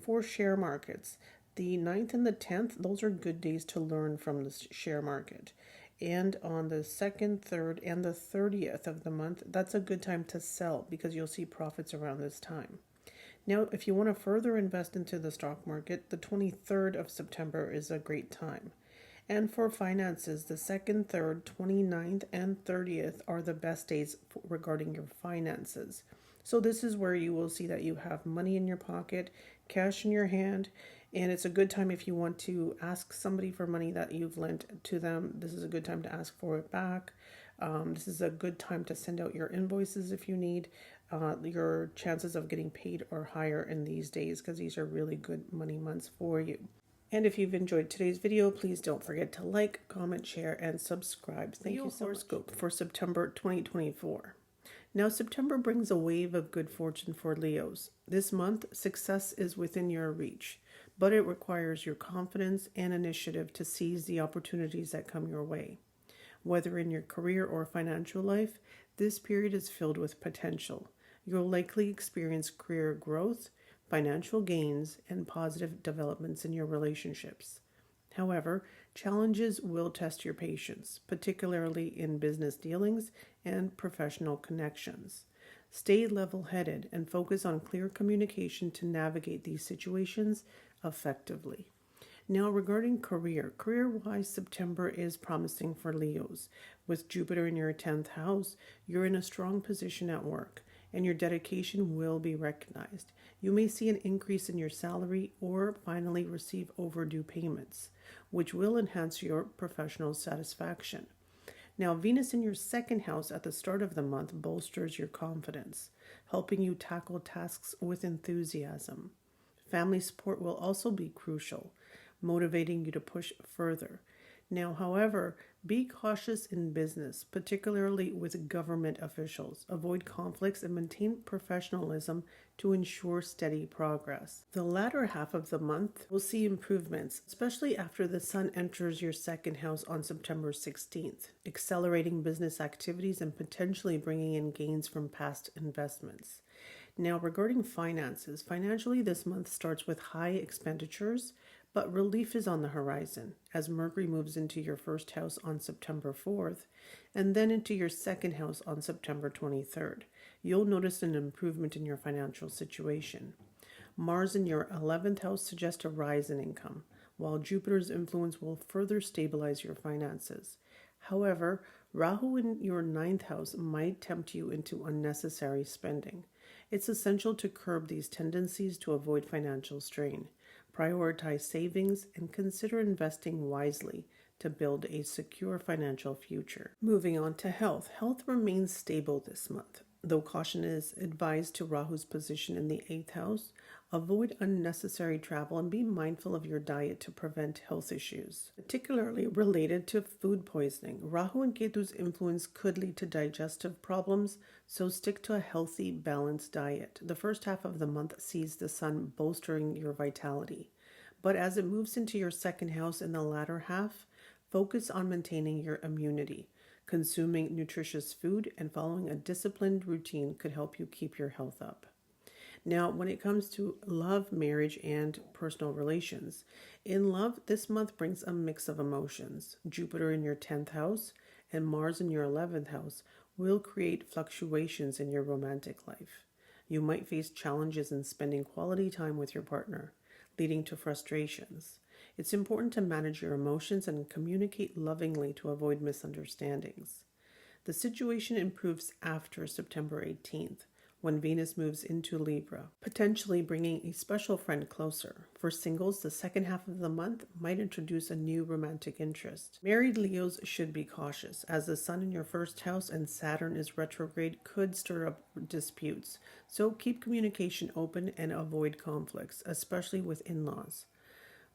For share markets, the 9th and the 10th, those are good days to learn from the share market. And on the 2nd, 3rd, and the 30th of the month, that's a good time to sell because you'll see profits around this time. Now, if you want to further invest into the stock market, the 23rd of September is a great time. And for finances, the 2nd, 3rd, 29th, and 30th are the best days regarding your finances. So this is where you will see that you have money in your pocket, cash in your hand, and it's a good time if you want to ask somebody for money that you've lent to them. This is a good time to ask for it back. This is a good time to send out your invoices if you need. Your chances of getting paid are higher in these days because these are really good money months for you. And if you've enjoyed today's video, please don't forget to like, comment, share, and subscribe. Thank you so much. Horoscope for September 2024. Now, September brings a wave of good fortune for Leos. This month, success is within your reach, but it requires your confidence and initiative to seize the opportunities that come your way. Whether in your career or financial life, this period is filled with potential. You'll likely experience career growth, financial gains, and positive developments in your relationships. However, challenges will test your patience, particularly in business dealings and professional connections. Stay level-headed and focus on clear communication to navigate these situations effectively. Now, regarding career-wise, September is promising for Leos. With Jupiter in your 10th house, you're in a strong position at work, and your dedication will be recognized. You may see an increase in your salary or finally receive overdue payments, which will enhance your professional satisfaction. Now, Venus in your 2nd house at the start of the month bolsters your confidence, helping you tackle tasks with enthusiasm. Family support will also be crucial, motivating you to push further. Now, however, be cautious in business, particularly with government officials. Avoid conflicts and maintain professionalism to ensure steady progress. The latter half of the month will see improvements, especially after the Sun enters your 2nd house on September 16th, accelerating business activities and potentially bringing in gains from past investments. Now, regarding finances, financially this month starts with high expenditures, but relief is on the horizon as Mercury moves into your 1st house on September 4th and then into your 2nd house on September 23rd. You'll notice an improvement in your financial situation. Mars in your 11th house suggests a rise in income, while Jupiter's influence will further stabilize your finances. However, Rahu in your 9th house might tempt you into unnecessary spending. It's essential to curb these tendencies to avoid financial strain. Prioritize savings and consider investing wisely to build a secure financial future. Moving on to health. Health remains stable this month, though caution is advised to Rahu's position in the 8th house. Avoid unnecessary travel and be mindful of your diet to prevent health issues, particularly related to food poisoning. Rahu and Ketu's influence could lead to digestive problems, so stick to a healthy, balanced diet. The first half of the month sees the sun bolstering your vitality, but as it moves into your second house in the latter half, focus on maintaining your immunity. Consuming nutritious food and following a disciplined routine could help you keep your health up. Now, when it comes to love, marriage, and personal relations, in love, this month brings a mix of emotions. Jupiter in your 10th house and Mars in your 11th house will create fluctuations in your romantic life. You might face challenges in spending quality time with your partner, leading to frustrations. It's important to manage your emotions and communicate lovingly to avoid misunderstandings. The situation improves after September 18th, when Venus moves into Libra, potentially bringing a special friend closer. For singles, the second half of the month might introduce a new romantic interest. Married Leos should be cautious, as the sun in your first house and Saturn is retrograde could stir up disputes. So keep communication open and avoid conflicts, especially with in-laws.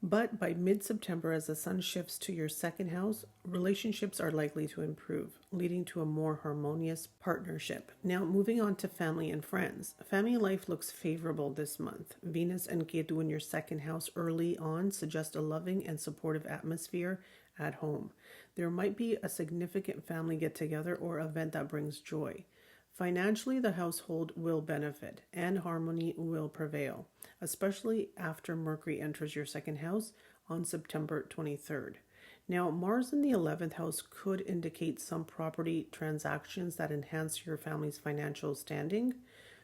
But by mid-September, as the sun shifts to your second house, relationships are likely to improve, leading to a more harmonious partnership. Now, moving on to family and friends. Family life looks favorable this month. Venus and Ketu in your second house early on suggest a loving and supportive atmosphere at home. There might be a significant family get-together or event that brings joy. Financially, the household will benefit and harmony will prevail, especially after Mercury enters your second house on September 23rd. Now, Mars in the 11th house could indicate some property transactions that enhance your family's financial standing.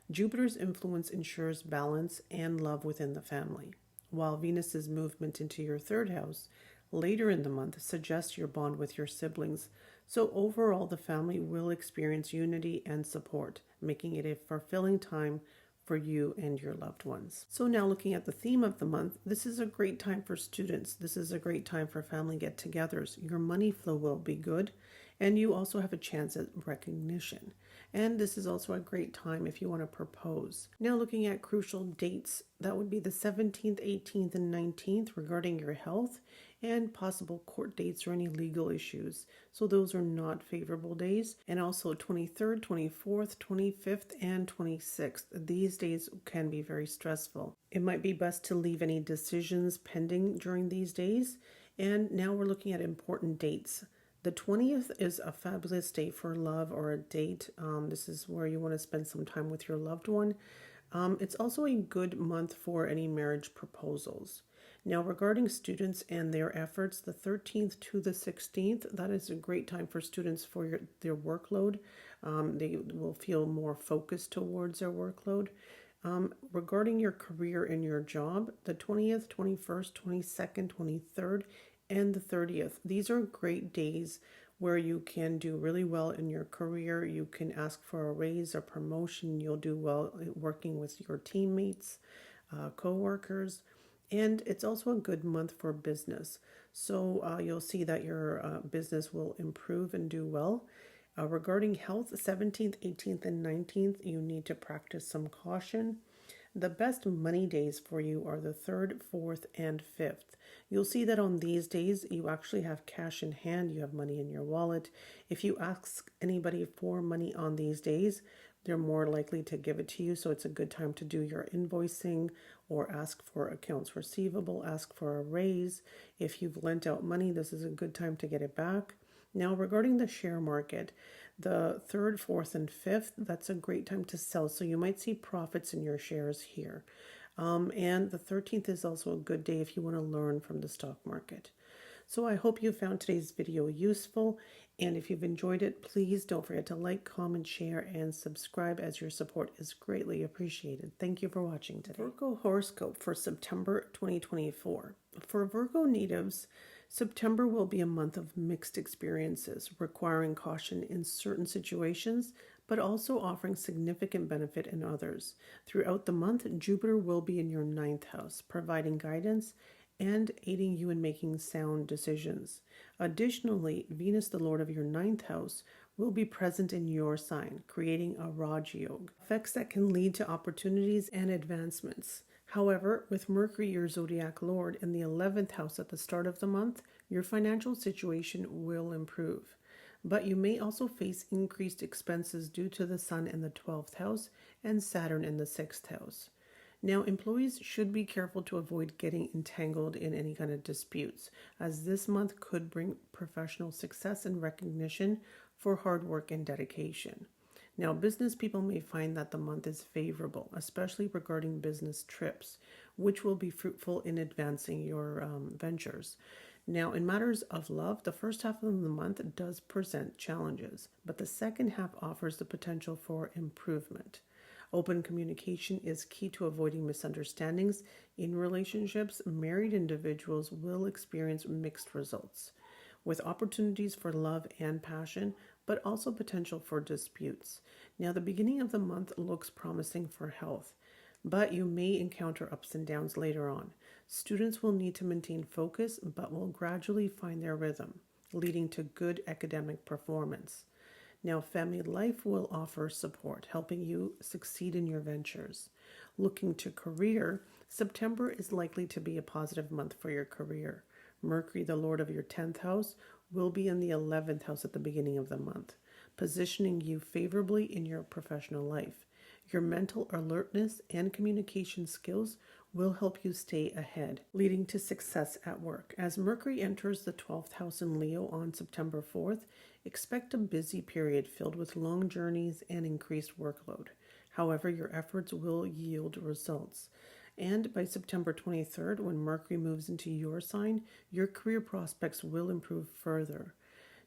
Jupiter's influence ensures balance and love within the family, while Venus's movement into your third house later in the month suggests your bond with your siblings. So overall, the family will experience unity and support, making it a fulfilling time for you and your loved ones. So now looking at the theme of the month, this is a great time for students. This is a great time for family get-togethers. Your money flow will be good, and you also have a chance at recognition. And this is also a great time if you want to propose. Now looking at crucial dates, that would be the 17th, 18th, and 19th regarding your health and possible court dates or any legal issues. So those are not favorable days. And also 23rd, 24th, 25th, and 26th. These days can be very stressful. It might be best to leave any decisions pending during these days. And now we're looking at important dates. The 20th is a fabulous date for love or a date. This is where you want to spend some time with your loved one. It's also a good month for any marriage proposals. Now, regarding students and their efforts, the 13th to the 16th, that is a great time for students for their workload. They will feel more focused towards their workload. Regarding your career and your job, the 20th, 21st, 22nd, 23rd, and the 30th. These are great days where you can do really well in your career. You can ask for a raise or promotion. You'll do well working with your teammates, co-workers. And it's also a good month for business. So you'll see that your business will improve and do well. Regarding health, 17th, 18th, and 19th, you need to practice some caution. The best money days for you are the 3rd, 4th, and 5th. You'll see that on these days, you actually have cash in hand. You have money in your wallet. If you ask anybody for money on these days, they're more likely to give it to you. So it's a good time to do your invoicing or ask for accounts receivable, ask for a raise. If you've lent out money, this is a good time to get it back. Now, regarding the share market, the 3rd, 4th, and 5th, that's a great time to sell. So you might see profits in your shares here. And the 13th is also a good day if you want to learn from the stock market. So I hope you found today's video useful. And if you've enjoyed it, please don't forget to like, comment, share, and subscribe, as your support is greatly appreciated. Thank you for watching today. Virgo horoscope for September 2024. For Virgo natives, September will be a month of mixed experiences, requiring caution in certain situations, but also offering significant benefit in others. Throughout the month, Jupiter will be in your 9th house, providing guidance and aiding you in making sound decisions. Additionally, Venus, the Lord of your 9th house, will be present in your sign, creating a Raj Yoga, effects that can lead to opportunities and advancements. However, with Mercury, your zodiac lord, in the 11th house at the start of the month, your financial situation will improve. But you may also face increased expenses due to the Sun in the 12th house and Saturn in the 6th house. Now, employees should be careful to avoid getting entangled in any kind of disputes, as this month could bring professional success and recognition for hard work and dedication. Now, business people may find that the month is favorable, especially regarding business trips, which will be fruitful in advancing your ventures. Now, in matters of love, the first half of the month does present challenges, but the second half offers the potential for improvement. Open communication is key to avoiding misunderstandings. In relationships, married individuals will experience mixed results, with opportunities for love and passion, but also potential for disputes. Now, the beginning of the month looks promising for health, but you may encounter ups and downs later on. Students will need to maintain focus, but will gradually find their rhythm, leading to good academic performance. Now, family life will offer support, helping you succeed in your ventures. Looking to career, September is likely to be a positive month for your career. Mercury, the lord of your 10th house, will be in the 11th house at the beginning of the month, positioning you favorably in your professional life. Your mental alertness and communication skills will help you stay ahead, leading to success at work. As Mercury enters the 12th house in Leo on September 4th, expect a busy period filled with long journeys and increased workload. However, your efforts will yield results. And by September 23rd, when Mercury moves into your sign, your career prospects will improve further.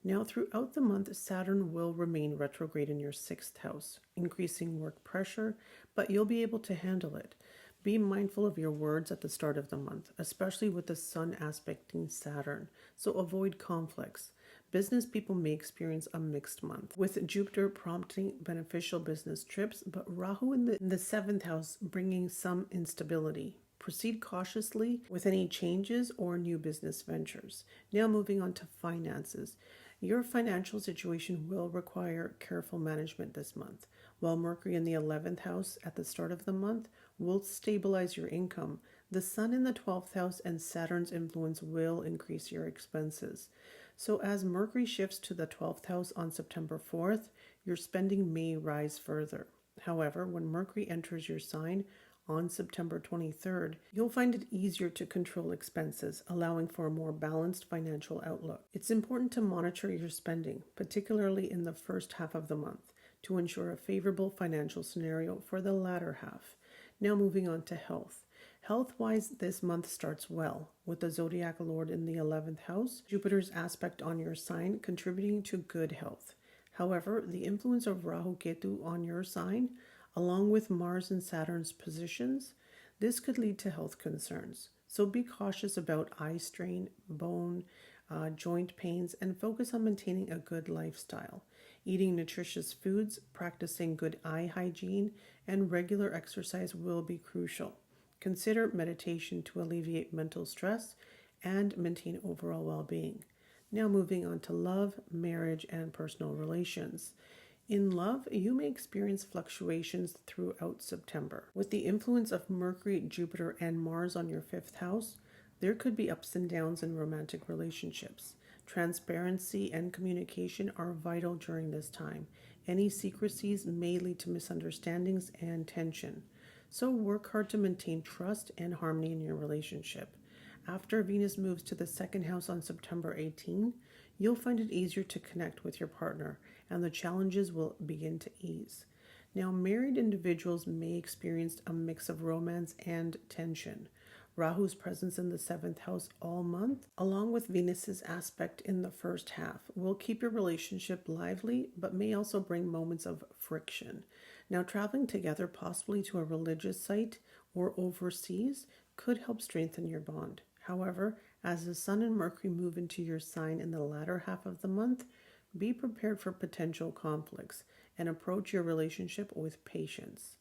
Now, throughout the month, Saturn will remain retrograde in your 6th house, increasing work pressure, but you'll be able to handle it. Be mindful of your words at the start of the month, especially with the Sun aspecting Saturn, so avoid conflicts. Business people may experience a mixed month, with Jupiter prompting beneficial business trips, but Rahu in the 7th house bringing some instability. Proceed cautiously with any changes or new business ventures. Now moving on to finances. Your financial situation will require careful management this month. While Mercury in the 11th house at the start of the month will stabilize your income, the Sun in the 12th house and Saturn's influence will increase your expenses. So as Mercury shifts to the 12th house on September 4th, your spending may rise further. However, when Mercury enters your sign on September 23rd, you'll find it easier to control expenses, allowing for a more balanced financial outlook. It's important to monitor your spending, particularly in the first half of the month, to ensure a favorable financial scenario for the latter half. Now moving on to health. Health-wise, this month starts well, with the zodiac lord in the 11th house, Jupiter's aspect on your sign contributing to good health. However, the influence of Rahu Ketu on your sign, along with Mars and Saturn's positions, this could lead to health concerns. So be cautious about eye strain, bone, joint pains, and focus on maintaining a good lifestyle. Eating nutritious foods, practicing good eye hygiene, and regular exercise will be crucial. Consider meditation to alleviate mental stress and maintain overall well-being. Now moving on to love, marriage, and personal relations. In love, you may experience fluctuations throughout September. With the influence of Mercury, Jupiter, and Mars on your 5th house, there could be ups and downs in romantic relationships. Transparency and communication are vital during this time. Any secrecies may lead to misunderstandings and tension. So work hard to maintain trust and harmony in your relationship. After Venus moves to the 2nd house on September 18, you'll find it easier to connect with your partner, and the challenges will begin to ease. Now, married individuals may experience a mix of romance and tension. Rahu's presence in the 7th house all month, along with Venus's aspect in the first half, will keep your relationship lively, but may also bring moments of friction. Now, traveling together, possibly to a religious site or overseas, could help strengthen your bond. However, as the Sun and Mercury move into your sign in the latter half of the month, be prepared for potential conflicts and approach your relationship with patience.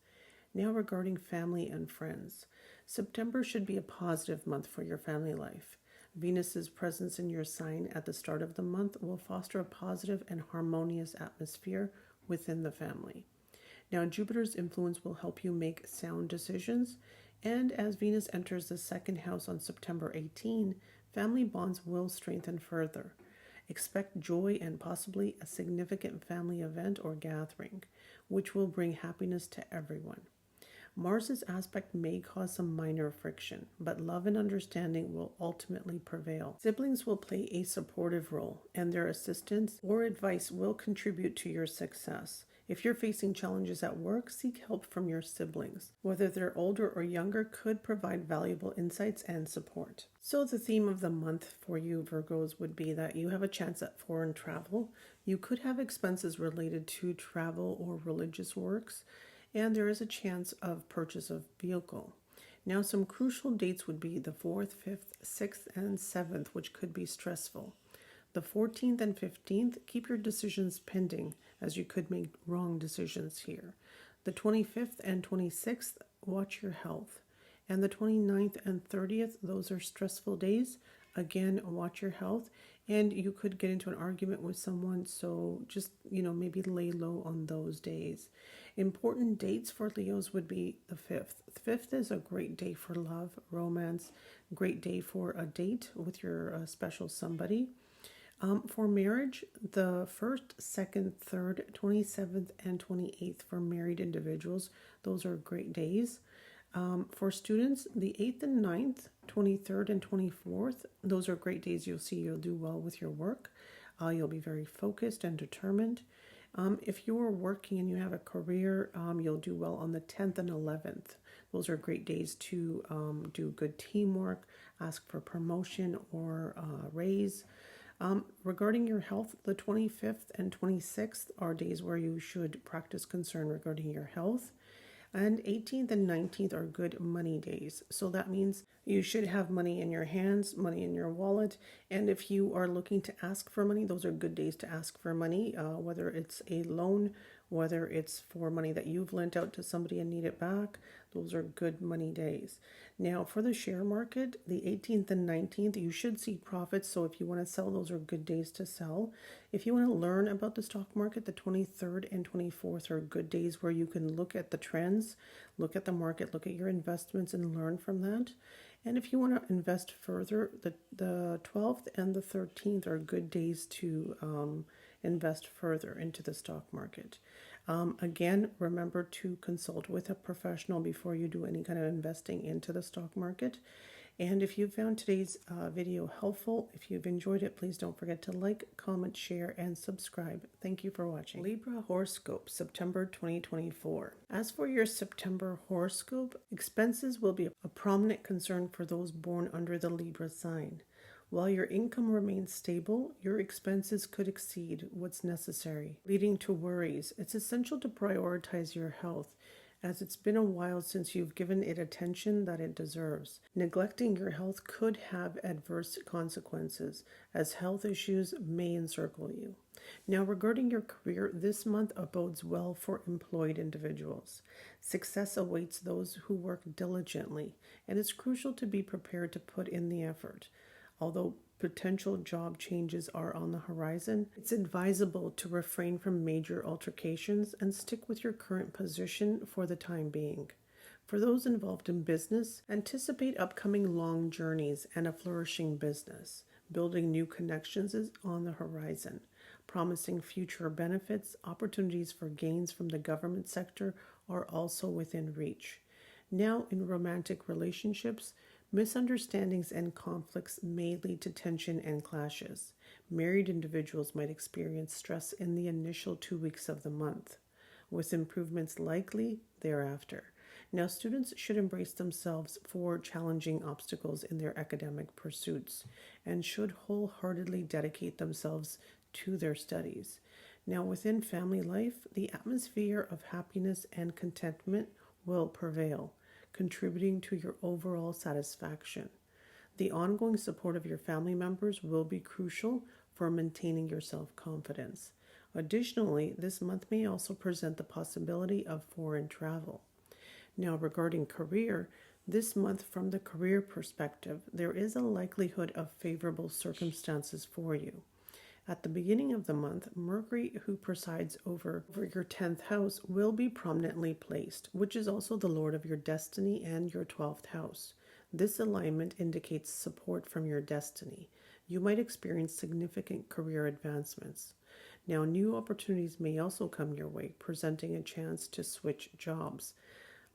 Now regarding family and friends. September should be a positive month for your family life. Venus's presence in your sign at the start of the month will foster a positive and harmonious atmosphere within the family. Now, Jupiter's influence will help you make sound decisions. And as Venus enters the second house on September 18, family bonds will strengthen further. Expect joy and possibly a significant family event or gathering, which will bring happiness to everyone. Mars's aspect may cause some minor friction, but love and understanding will ultimately prevail. Siblings will play a supportive role, and their assistance or advice will contribute to your success. If you're facing challenges at work, seek help from your siblings. Whether they're older or younger could provide valuable insights and support. So the theme of the month for you Virgos would be that you have a chance at foreign travel. You could have expenses related to travel or religious works, and there is a chance of purchase of vehicle. Now, some crucial dates would be the 4th, 5th, 6th, and 7th, which could be stressful. The 14th and 15th, keep your decisions pending, as you could make wrong decisions here. The 25th and 26th, watch your health. And the 29th and 30th, those are stressful days. Again, watch your health. And you could get into an argument with someone, so just, maybe lay low on those days. Important dates for Leos would be the 5th. The 5th is a great day for love, romance, great day for a date with your special somebody. For marriage, the 1st, 2nd, 3rd, 27th, and 28th for married individuals, those are great days. For students, the 8th and 9th, 23rd and 24th, those are great days. You'll do well with your work. You'll be very focused and determined. If you are working and you have a career, you'll do well on the 10th and 11th. Those are great days to do good teamwork, ask for promotion or raise. Regarding your health, the 25th and 26th are days where you should practice concern regarding your health. And 18th and 19th are good money days. So that means you should have money in your hands, money in your wallet. And if you are looking to ask for money, those are good days to ask for money, whether it's a loan, whether it's for money that you've lent out to somebody and need it back. Those are good money days. Now, for the share market, the 18th and 19th, you should see profits. So if you want to sell, those are good days to sell. If you want to learn about the stock market, the 23rd and 24th are good days where you can look at the trends, look at the market, look at your investments and learn from that. And if you want to invest further, the 12th and the 13th are good days to invest further into the stock market. Again, remember to consult with a professional before you do any kind of investing into the stock market. And if you found today's video helpful, if you've enjoyed it, please don't forget to like, comment, share, and subscribe. Thank you for watching. Libra Horoscope, September 2024. As for your September horoscope, expenses will be a prominent concern for those born under the Libra sign. While your income remains stable, your expenses could exceed what's necessary, leading to worries. It's essential to prioritize your health, as it's been a while since you've given it attention that it deserves. Neglecting your health could have adverse consequences, as health issues may encircle you. Now, regarding your career, this month bodes well for employed individuals. Success awaits those who work diligently, and it's crucial to be prepared to put in the effort. Although potential job changes are on the horizon, it's advisable to refrain from major altercations and stick with your current position for the time being. For those involved in business, anticipate upcoming long journeys and a flourishing business. Building new connections is on the horizon, promising future benefits. Opportunities for gains from the government sector are also within reach. Now, in romantic relationships, misunderstandings and conflicts may lead to tension and clashes. Married individuals might experience stress in the initial 2 weeks of the month, with improvements likely thereafter. Now, students should embrace themselves for challenging obstacles in their academic pursuits and should wholeheartedly dedicate themselves to their studies. Now, within family life, the atmosphere of happiness and contentment will prevail, contributing to your overall satisfaction. The ongoing support of your family members will be crucial for maintaining your self-confidence. Additionally, this month may also present the possibility of foreign travel. Now, regarding career, this month from the career perspective, there is a likelihood of favorable circumstances for you. At the beginning of the month, Mercury, who presides over your 10th house, will be prominently placed, which is also the lord of your destiny and your 12th house. This alignment indicates support from your destiny. You might experience significant career advancements. Now, new opportunities may also come your way, presenting a chance to switch jobs.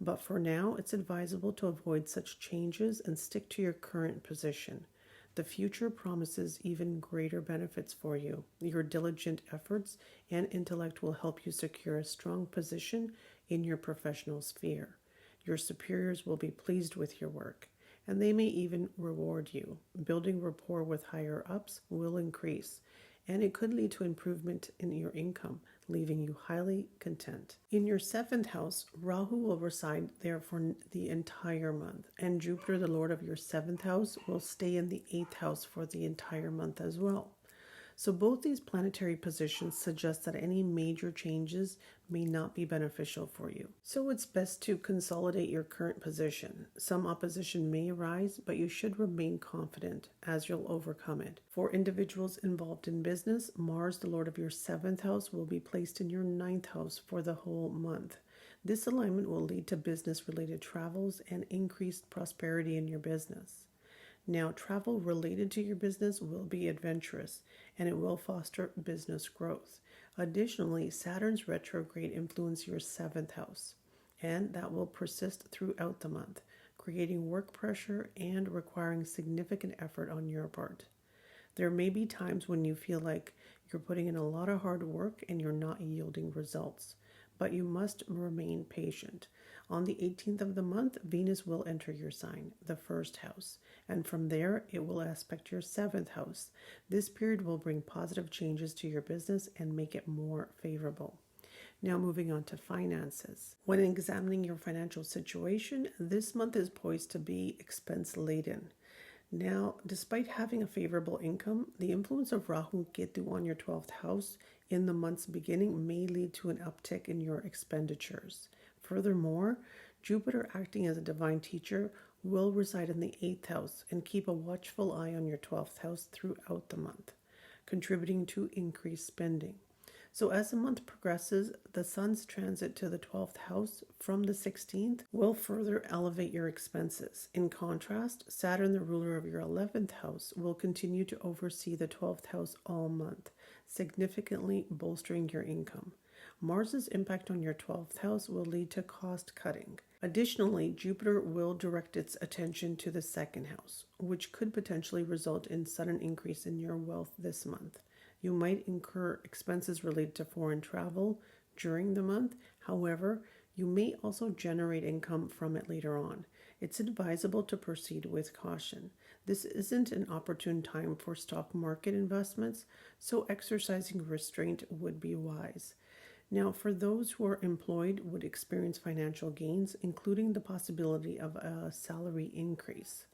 But for now, it's advisable to avoid such changes and stick to your current position. The future promises even greater benefits for you. Your diligent efforts and intellect will help you secure a strong position in your professional sphere. Your superiors will be pleased with your work, and they may even reward you. Building rapport with higher ups will increase, and it could lead to improvement in your income, leaving you highly content. In your 7th house, Rahu will reside there for the entire month, and Jupiter, the lord of your 7th house, will stay in the 8th house for the entire month as well. So both these planetary positions suggest that any major changes may not be beneficial for you. So it's best to consolidate your current position. Some opposition may arise, but you should remain confident as you'll overcome it. For individuals involved in business, Mars, the lord of your 7th house, will be placed in your 9th house for the whole month. This alignment will lead to business-related travels and increased prosperity in your business. Now, travel related to your business will be adventurous, and it will foster business growth. Additionally, Saturn's retrograde influences your 7th house, and that will persist throughout the month, creating work pressure and requiring significant effort on your part. There may be times when you feel like you're putting in a lot of hard work and you're not yielding results, but you must remain patient. On the 18th of the month, Venus will enter your sign, the 1st house, and from there it will aspect your 7th house. This period will bring positive changes to your business and make it more favorable. Now moving on to finances. When examining your financial situation, this month is poised to be expense-laden. Now, despite having a favorable income, the influence of Rahu Ketu on your 12th house in the month's beginning may lead to an uptick in your expenditures. Furthermore, Jupiter, acting as a divine teacher, will reside in the 8th house and keep a watchful eye on your 12th house throughout the month, contributing to increased spending. So as the month progresses, the Sun's transit to the 12th house from the 16th will further elevate your expenses. In contrast, Saturn, the ruler of your 11th house, will continue to oversee the 12th house all month, significantly bolstering your income. Mars's impact on your 12th house will lead to cost cutting. Additionally, Jupiter will direct its attention to the 2nd house, which could potentially result in sudden increase in your wealth this month. You might incur expenses related to foreign travel during the month. However, you may also generate income from it later on. It's advisable to proceed with caution. This isn't an opportune time for stock market investments, so exercising restraint would be wise. Now, for those who are employed, would experience financial gains, including the possibility of a salary increase.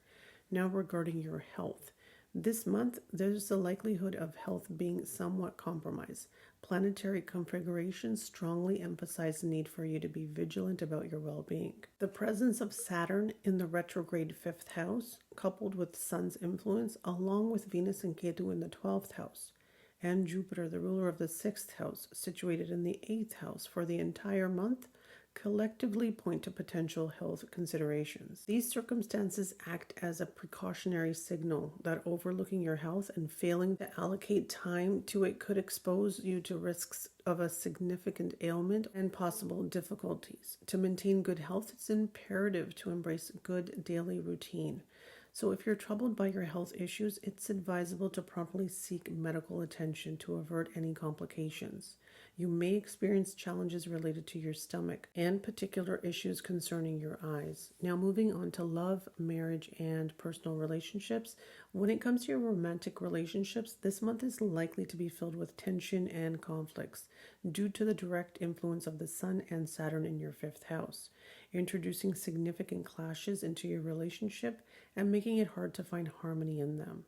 Now, regarding your health. This month, there's the likelihood of health being somewhat compromised. Planetary configurations strongly emphasize the need for you to be vigilant about your well-being. The presence of Saturn in the retrograde 5th house, coupled with Sun's influence, along with Venus and Ketu in the 12th house, and Jupiter, the ruler of the 6th house, situated in the 8th house for the entire month, collectively point to potential health considerations. These circumstances act as a precautionary signal that overlooking your health and failing to allocate time to it could expose you to risks of a significant ailment and possible difficulties. To maintain good health, it's imperative to embrace good daily routine. So if you're troubled by your health issues, it's advisable to promptly seek medical attention to avert any complications. You may experience challenges related to your stomach and particular issues concerning your eyes. Now moving on to love, marriage, and personal relationships. When it comes to your romantic relationships, this month is likely to be filled with tension and conflicts due to the direct influence of the Sun and Saturn in your 5th house, introducing significant clashes into your relationship and making it hard to find harmony in them.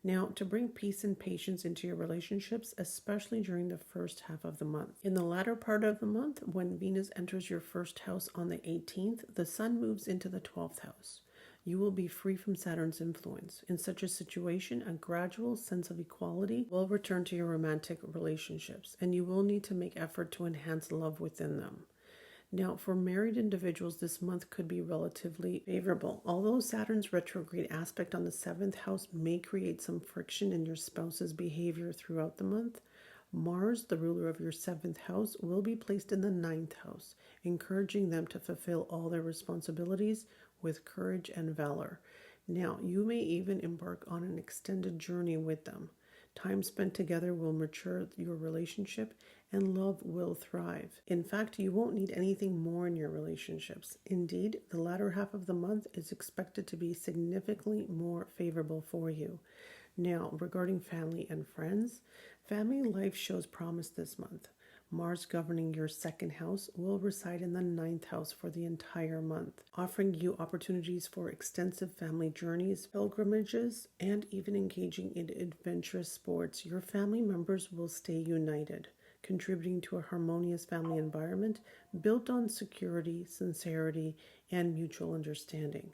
Now, to bring peace and patience into your relationships, especially during the first half of the month. In the latter part of the month, when Venus enters your 1st house on the 18th, the Sun moves into the 12th house. You will be free from Saturn's influence. In such a situation, a gradual sense of equality will return to your romantic relationships, and you will need to make effort to enhance love within them. Now, for married individuals, this month could be relatively favorable. Although Saturn's retrograde aspect on the 7th house may create some friction in your spouse's behavior throughout the month, Mars, the ruler of your 7th house, will be placed in the 9th house, encouraging them to fulfill all their responsibilities with courage and valor. Now, you may even embark on an extended journey with them. Time spent together will mature your relationship and love will thrive. In fact, you won't need anything more in your relationships. Indeed, the latter half of the month is expected to be significantly more favorable for you. Now, regarding family and friends, family life shows promise this month. Mars, governing your 2nd house, will reside in the 9th house for the entire month, offering you opportunities for extensive family journeys, pilgrimages, and even engaging in adventurous sports. Your family members will stay united, contributing to a harmonious family environment built on security, sincerity, and mutual understanding.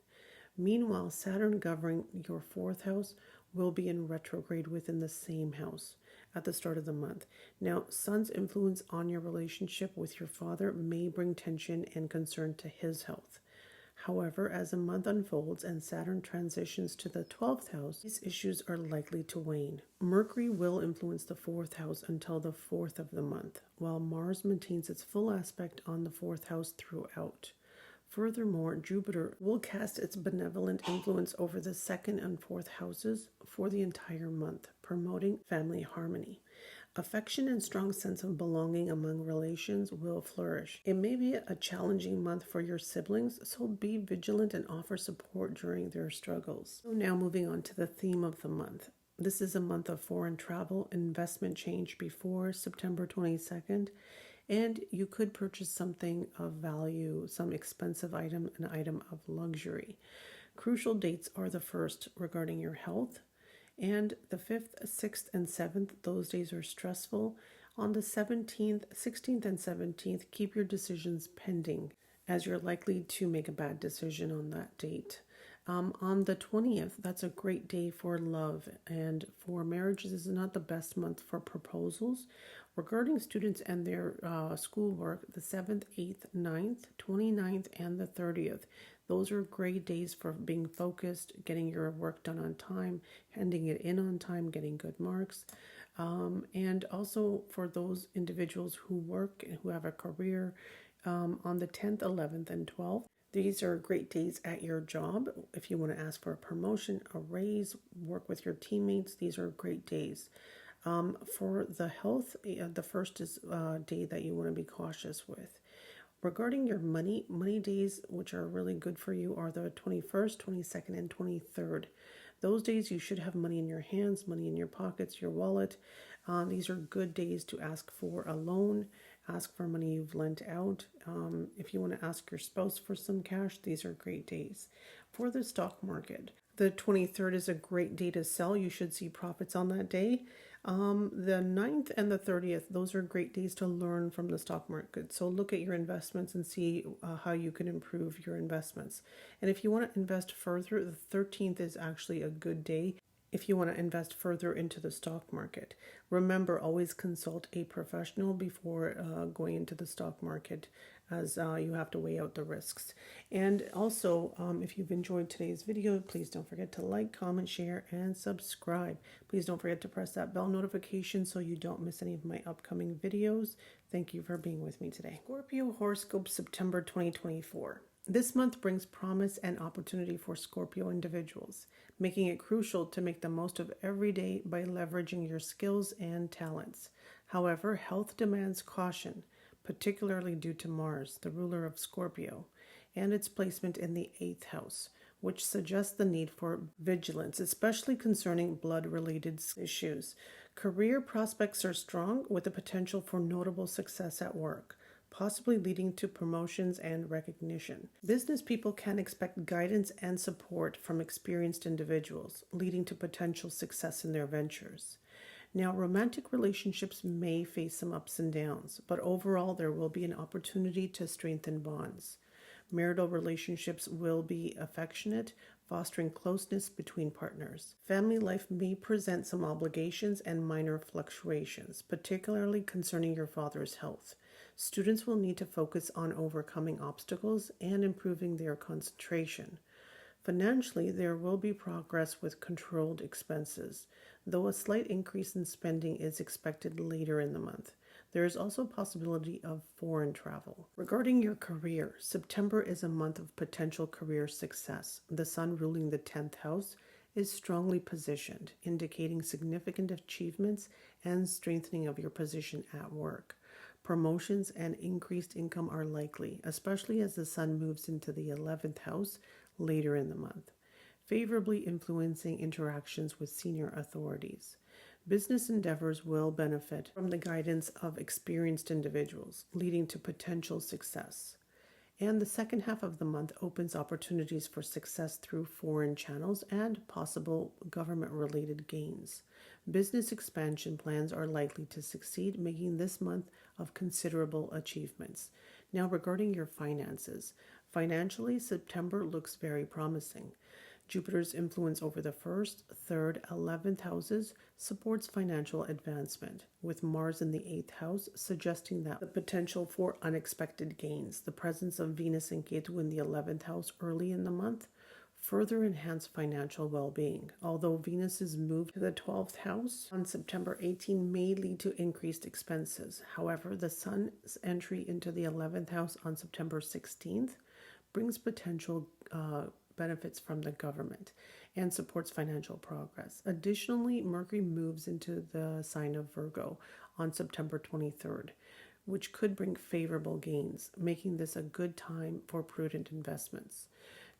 Meanwhile, Saturn, governing your 4th house, will be in retrograde within the same house at the start of the month. Now, Sun's influence on your relationship with your father may bring tension and concern to his health. However, as the month unfolds and Saturn transitions to the 12th house, these issues are likely to wane. Mercury will influence the 4th house until the 4th of the month, while Mars maintains its full aspect on the 4th house throughout. Furthermore, Jupiter will cast its benevolent influence over the 2nd and 4th houses for the entire month, promoting family harmony. Affection and strong sense of belonging among relations will flourish. It may be a challenging month for your siblings, so be vigilant and offer support during their struggles. So now moving on to the theme of the month. This is a month of foreign travel, investment change before September 22nd, and you could purchase something of value, some expensive item, an item of luxury. Crucial dates are the 1st regarding your health, and the 5th, 6th, and 7th. Those days are stressful. On the 17th, 16th, and 17th, keep your decisions pending, as you're likely to make a bad decision on that date. On the 20th, that's a great day for love, and for marriages, this is not the best month for proposals. Regarding students and their schoolwork, the 7th, 8th, 9th, 29th, and the 30th. Those are great days for being focused, getting your work done on time, handing it in on time, getting good marks. And also for those individuals who work and who have a career on the 10th, 11th, and 12th. These are great days at your job. If you want to ask for a promotion, a raise, work with your teammates, these are great days. For the health, the 1st is a day that you want to be cautious with. Regarding your money days, which are really good for you, are the 21st, 22nd, and 23rd. Those days you should have money in your hands, money in your pockets, your wallet. These are good days to ask for a loan, ask for money you've lent out. If you want to ask your spouse for some cash, these are great days. For the stock market, the 23rd is a great day to sell. You should see profits on that day. The 9th and the 30th, those are great days to learn from the stock market. So look at your investments and see how you can improve your investments. And if you want to invest further, the 13th is actually a good day if you want to invest further into the stock market. Remember, always consult a professional before going into the stock market, as you have to weigh out the risks. And also, if you've enjoyed today's video, please don't forget to like, comment, share, and subscribe. Please don't forget to press that bell notification so you don't miss any of my upcoming videos. Thank you for being with me today. Scorpio horoscope September 2024. This month brings promise and opportunity for Scorpio individuals, making it crucial to make the most of every day by leveraging your skills and talents. However, health demands caution, particularly due to Mars, the ruler of Scorpio, and its placement in the 8th house, which suggests the need for vigilance, especially concerning blood-related issues. Career prospects are strong, with the potential for notable success at work, possibly leading to promotions and recognition. Business people can expect guidance and support from experienced individuals, leading to potential success in their ventures. Now, romantic relationships may face some ups and downs, but overall there will be an opportunity to strengthen bonds. Marital relationships will be affectionate, fostering closeness between partners. Family life may present some obligations and minor fluctuations, particularly concerning your father's health. Students will need to focus on overcoming obstacles and improving their concentration. Financially, there will be progress with controlled expenses, though a slight increase in spending is expected later in the month. There is also a possibility of foreign travel. Regarding your career, September is a month of potential career success. The sun ruling the 10th house is strongly positioned, indicating significant achievements and strengthening of your position at work. Promotions and increased income are likely, especially as the sun moves into the 11th house later in the month, favorably influencing interactions with senior authorities. Business endeavors will benefit from the guidance of experienced individuals, leading to potential success. And the second half of the month opens opportunities for success through foreign channels and possible government-related gains. Business expansion plans are likely to succeed, making this month of considerable achievements. Now, regarding your finances, financially, September looks very promising. Jupiter's influence over the 1st, 3rd, 11th houses supports financial advancement, with Mars in the 8th house suggesting that the potential for unexpected gains. The presence of Venus and Ketu in the 11th house early in the month further enhance financial well-being. Although Venus's move to the 12th house on September 18 may lead to increased expenses. However, the Sun's entry into the 11th house on September 16th brings potential benefits from the government and supports financial progress. Additionally, Mercury moves into the sign of Virgo on September 23rd, which could bring favorable gains, making this a good time for prudent investments.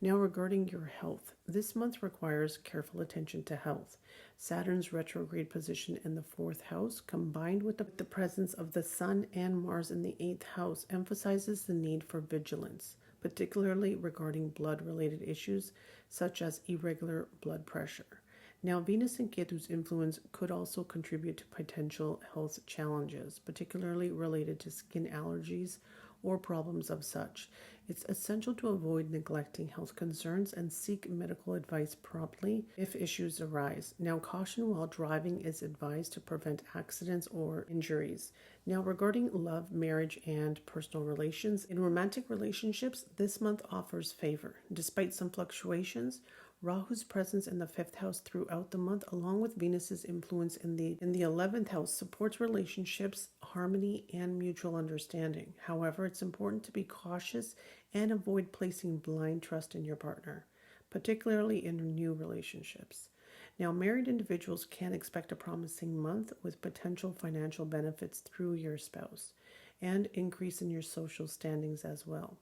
Now, regarding your health, this month requires careful attention to health. Saturn's retrograde position in the 4th house, combined with the presence of the Sun and Mars in the 8th house, emphasizes the need for vigilance, particularly regarding blood-related issues such as irregular blood pressure. Now, Venus and Ketu's influence could also contribute to potential health challenges, particularly related to skin allergies or problems of such. It's essential to avoid neglecting health concerns and seek medical advice promptly if issues arise. Now, caution while driving is advised to prevent accidents or injuries. Now, regarding love, marriage, and personal relations, in romantic relationships, this month offers favor. Despite some fluctuations, Rahu's presence in the 5th house throughout the month, along with Venus's influence in the 11th house, supports relationships, harmony, and mutual understanding. However, it's important to be cautious and avoid placing blind trust in your partner, particularly in new relationships. Now, married individuals can expect a promising month with potential financial benefits through your spouse and increase in your social standings as well.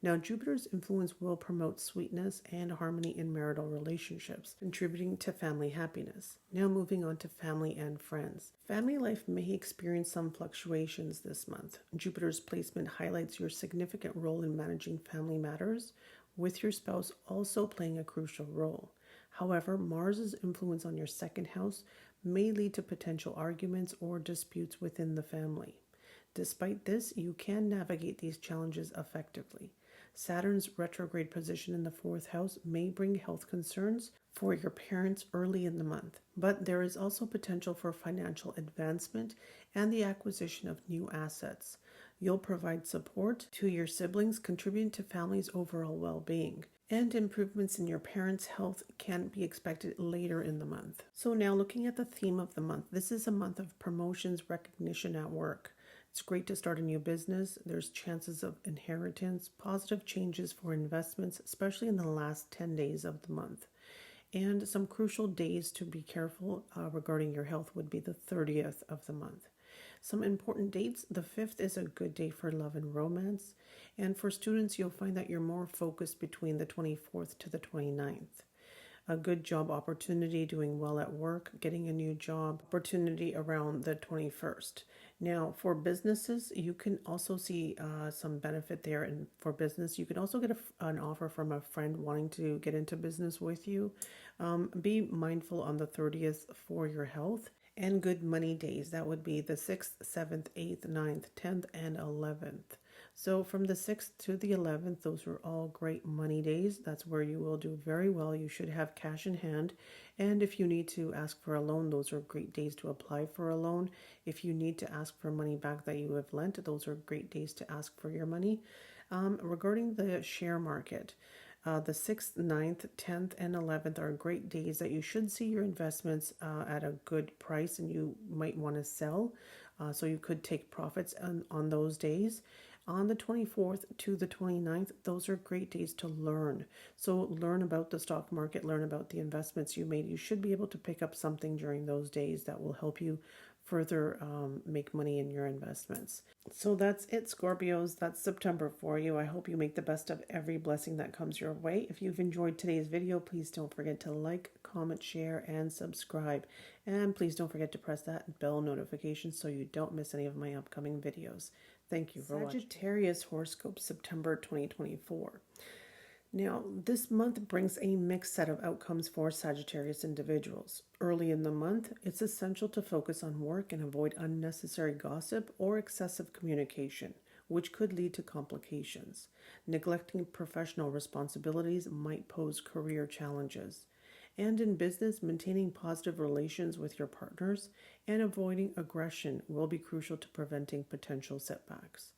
Now, Jupiter's influence will promote sweetness and harmony in marital relationships, contributing to family happiness. Now, moving on to family and friends. Family life may experience some fluctuations this month. Jupiter's placement highlights your significant role in managing family matters, with your spouse also playing a crucial role. However, Mars's influence on your 2nd house may lead to potential arguments or disputes within the family. Despite this, you can navigate these challenges effectively. Saturn's retrograde position in the 4th house may bring health concerns for your parents early in the month, but there is also potential for financial advancement and the acquisition of new assets. You'll provide support to your siblings, contributing to family's overall well-being. And improvements in your parents' health can be expected later in the month. So now, looking at the theme of the month, this is a month of promotions, recognition at work. It's great to start a new business. There's chances of inheritance, positive changes for investments, especially in the last 10 days of the month. And some crucial days to be careful regarding your health would be the 30th of the month. Some important dates: the 5th is a good day for love and romance. And for students, you'll find that you're more focused between the 24th to the 29th. A good job opportunity, doing well at work, getting a new job opportunity around the 21st. Now, for businesses, you can also see some benefit there. And for business, you can also get an offer from a friend wanting to get into business with you. Be mindful on the 30th for your health. And good money days, that would be the 6th, 7th, 8th, 9th, 10th, and 11th. So from the 6th to the 11th, those are all great money days. That's where you will do very well. You should have cash in hand. And if you need to ask for a loan, those are great days to apply for a loan. If you need to ask for money back that you have lent, those are great days to ask for your money. Regarding the share market, the 6th, 9th, 10th, and 11th are great days that you should see your investments at a good price, and you might want to sell. So you could take profits on those days. On the 24th to the 29th, those are great days to learn. So learn about the stock market, learn about the investments you made. You should be able to pick up something during those days that will help you further make money in your investments. So that's it, Scorpios. That's September for you. I hope you make the best of every blessing that comes your way. If you've enjoyed today's video, please don't forget to like, comment, share, and subscribe. And please don't forget to press that bell notification so you don't miss any of my upcoming videos. Thank you for watching. Sagittarius Horoscope, September 2024. Now, this month brings a mixed set of outcomes for Sagittarius individuals. Early in the month, it's essential to focus on work and avoid unnecessary gossip or excessive communication, which could lead to complications. Neglecting professional responsibilities might pose career challenges. And in business, maintaining positive relations with your partners and avoiding aggression will be crucial to preventing potential setbacks.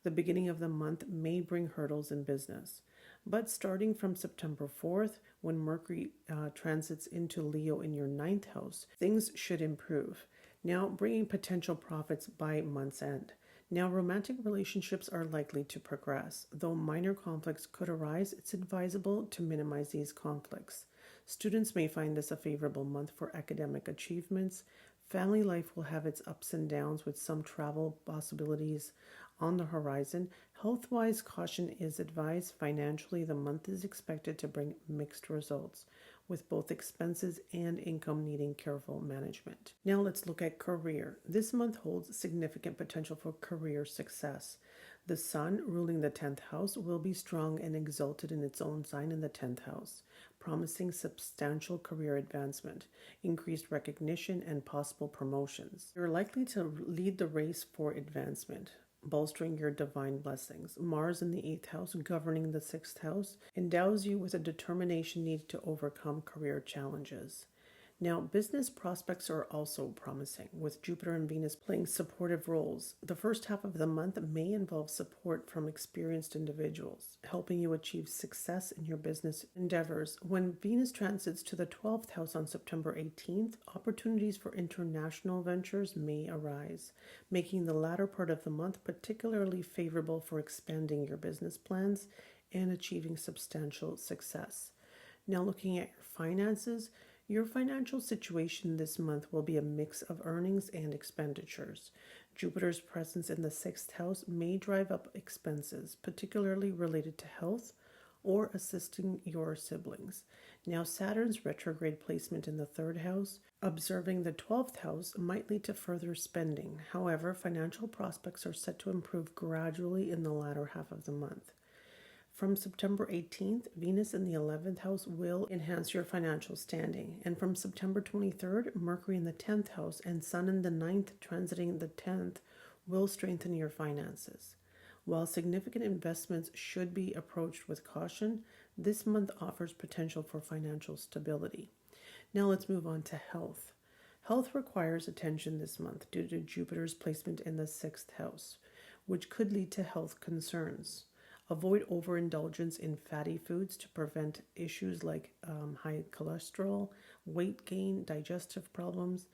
The beginning of the month may bring hurdles in business. But starting from September 4th, when Mercury transits into Leo in your 9th house, things should improve. Now, bringing potential profits by month's end. Now, romantic relationships are likely to progress. Though minor conflicts could arise, it's advisable to minimize these conflicts. Students may find this a favorable month for academic achievements. Family life will have its ups and downs with some travel possibilities on the horizon. Health-wise, caution is advised. Financially, the month is expected to bring mixed results, with both expenses and income needing careful management. Now let's look at career. This month holds significant potential for career success. The Sun, ruling the 10th house, will be strong and exalted in its own sign in the 10th house, promising substantial career advancement, increased recognition, and possible promotions. You're likely to lead the race for advancement, bolstering your divine blessings. Mars in the 8th house, governing the 6th house, endows you with a determination needed to overcome career challenges. Now, business prospects are also promising, with Jupiter and Venus playing supportive roles. The first half of the month may involve support from experienced individuals, helping you achieve success in your business endeavors. When Venus transits to the 12th house on September 18th, opportunities for international ventures may arise, making the latter part of the month particularly favorable for expanding your business plans and achieving substantial success. Now, looking at your finances, your financial situation this month will be a mix of earnings and expenditures. Jupiter's presence in the 6th house may drive up expenses, particularly related to health or assisting your siblings. Now, Saturn's retrograde placement in the 3rd house, observing the 12th house, might lead to further spending. However, financial prospects are set to improve gradually in the latter half of the month. From September 18th, Venus in the 11th house will enhance your financial standing. And from September 23rd, Mercury in the 10th house and Sun in the 9th transiting the 10th will strengthen your finances. While significant investments should be approached with caution, this month offers potential for financial stability. Now let's move on to health. Health requires attention this month due to Jupiter's placement in the 6th house, which could lead to health concerns. Avoid overindulgence in fatty foods to prevent issues like high cholesterol, weight gain, digestive problems.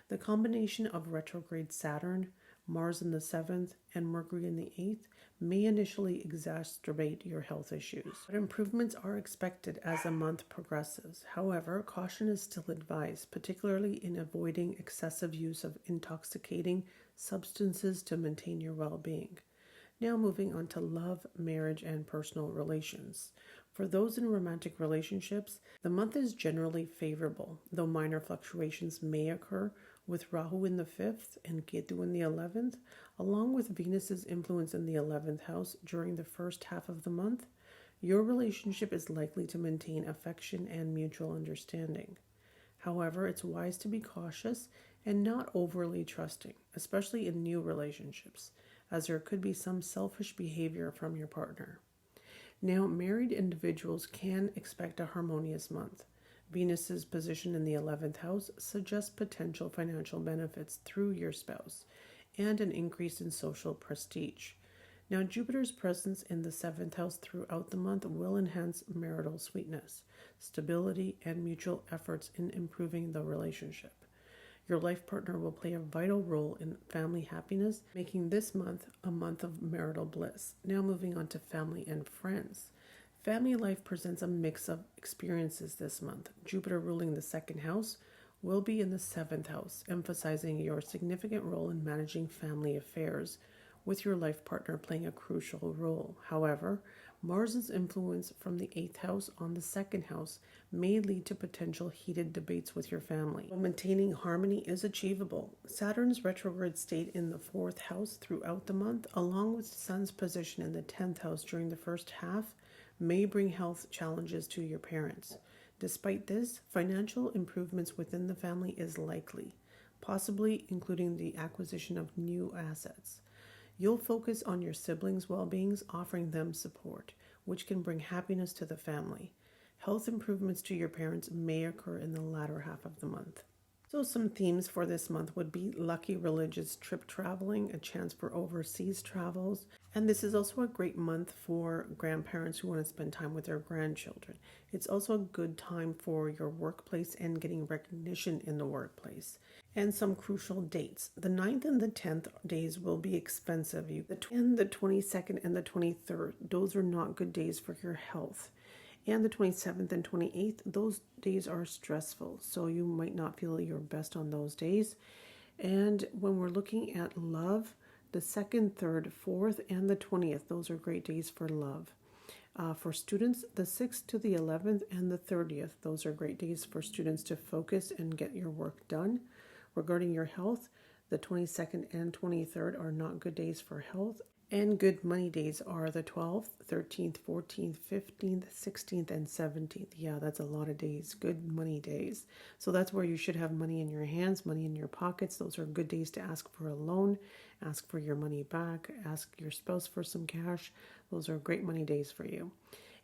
The combination of retrograde Saturn, Mars in the 7th, and Mercury in the 8th may initially exacerbate your health issues, but improvements are expected as the month progresses. However, caution is still advised, particularly in avoiding excessive use of intoxicating substances to maintain your well-being. Now moving on to love, marriage, and personal relations. For those in romantic relationships, the month is generally favorable, though minor fluctuations may occur with Rahu in the 5th and Ketu in the 11th, along with Venus's influence in the 11th house during the first half of the month. Your relationship is likely to maintain affection and mutual understanding. However, it's wise to be cautious and not overly trusting, especially in new relationships, as there could be some selfish behavior from your partner. Now, married individuals can expect a harmonious month. Venus's position in the 11th house suggests potential financial benefits through your spouse and an increase in social prestige. Now, Jupiter's presence in the 7th house throughout the month will enhance marital sweetness, stability, and mutual efforts in improving the relationship. Your life partner will play a vital role in family happiness, making this month a month of marital bliss. Now, moving on to family and friends. Family life presents a mix of experiences this month. Jupiter ruling the 2nd house will be in the 7th house, emphasizing your significant role in managing family affairs, with your life partner playing a crucial role. However, Mars's influence from the 8th house on the 2nd house may lead to potential heated debates with your family. While maintaining harmony is achievable, Saturn's retrograde state in the 4th house throughout the month, along with Sun's position in the 10th house during the first half, may bring health challenges to your parents. Despite this, financial improvements within the family is likely, possibly including the acquisition of new assets. You'll focus on your siblings' well-being, offering them support, which can bring happiness to the family. Health improvements to your parents may occur in the latter half of the month. So some themes for this month would be lucky religious trip traveling, a chance for overseas travels, and this is also a great month for grandparents who want to spend time with their grandchildren. It's also a good time for your workplace and getting recognition in the workplace. And some crucial dates. The 9th and the 10th days will be expensive. The 22nd and the 23rd, those are not good days for your health. And the 27th and 28th, those days are stressful, so you might not feel your best on those days. And when we're looking at love, the 2nd, 3rd, 4th, and the 20th, those are great days for love. For students, the 6th to the 11th and the 30th, those are great days for students to focus and get your work done. Regarding your health, the 22nd and 23rd are not good days for health. And good money days are the 12th, 13th, 14th, 15th, 16th, and 17th. Yeah, that's a lot of days, good money days. So that's where you should have money in your hands, money in your pockets. Those are good days to ask for a loan, ask for your money back, ask your spouse for some cash. Those are great money days for you.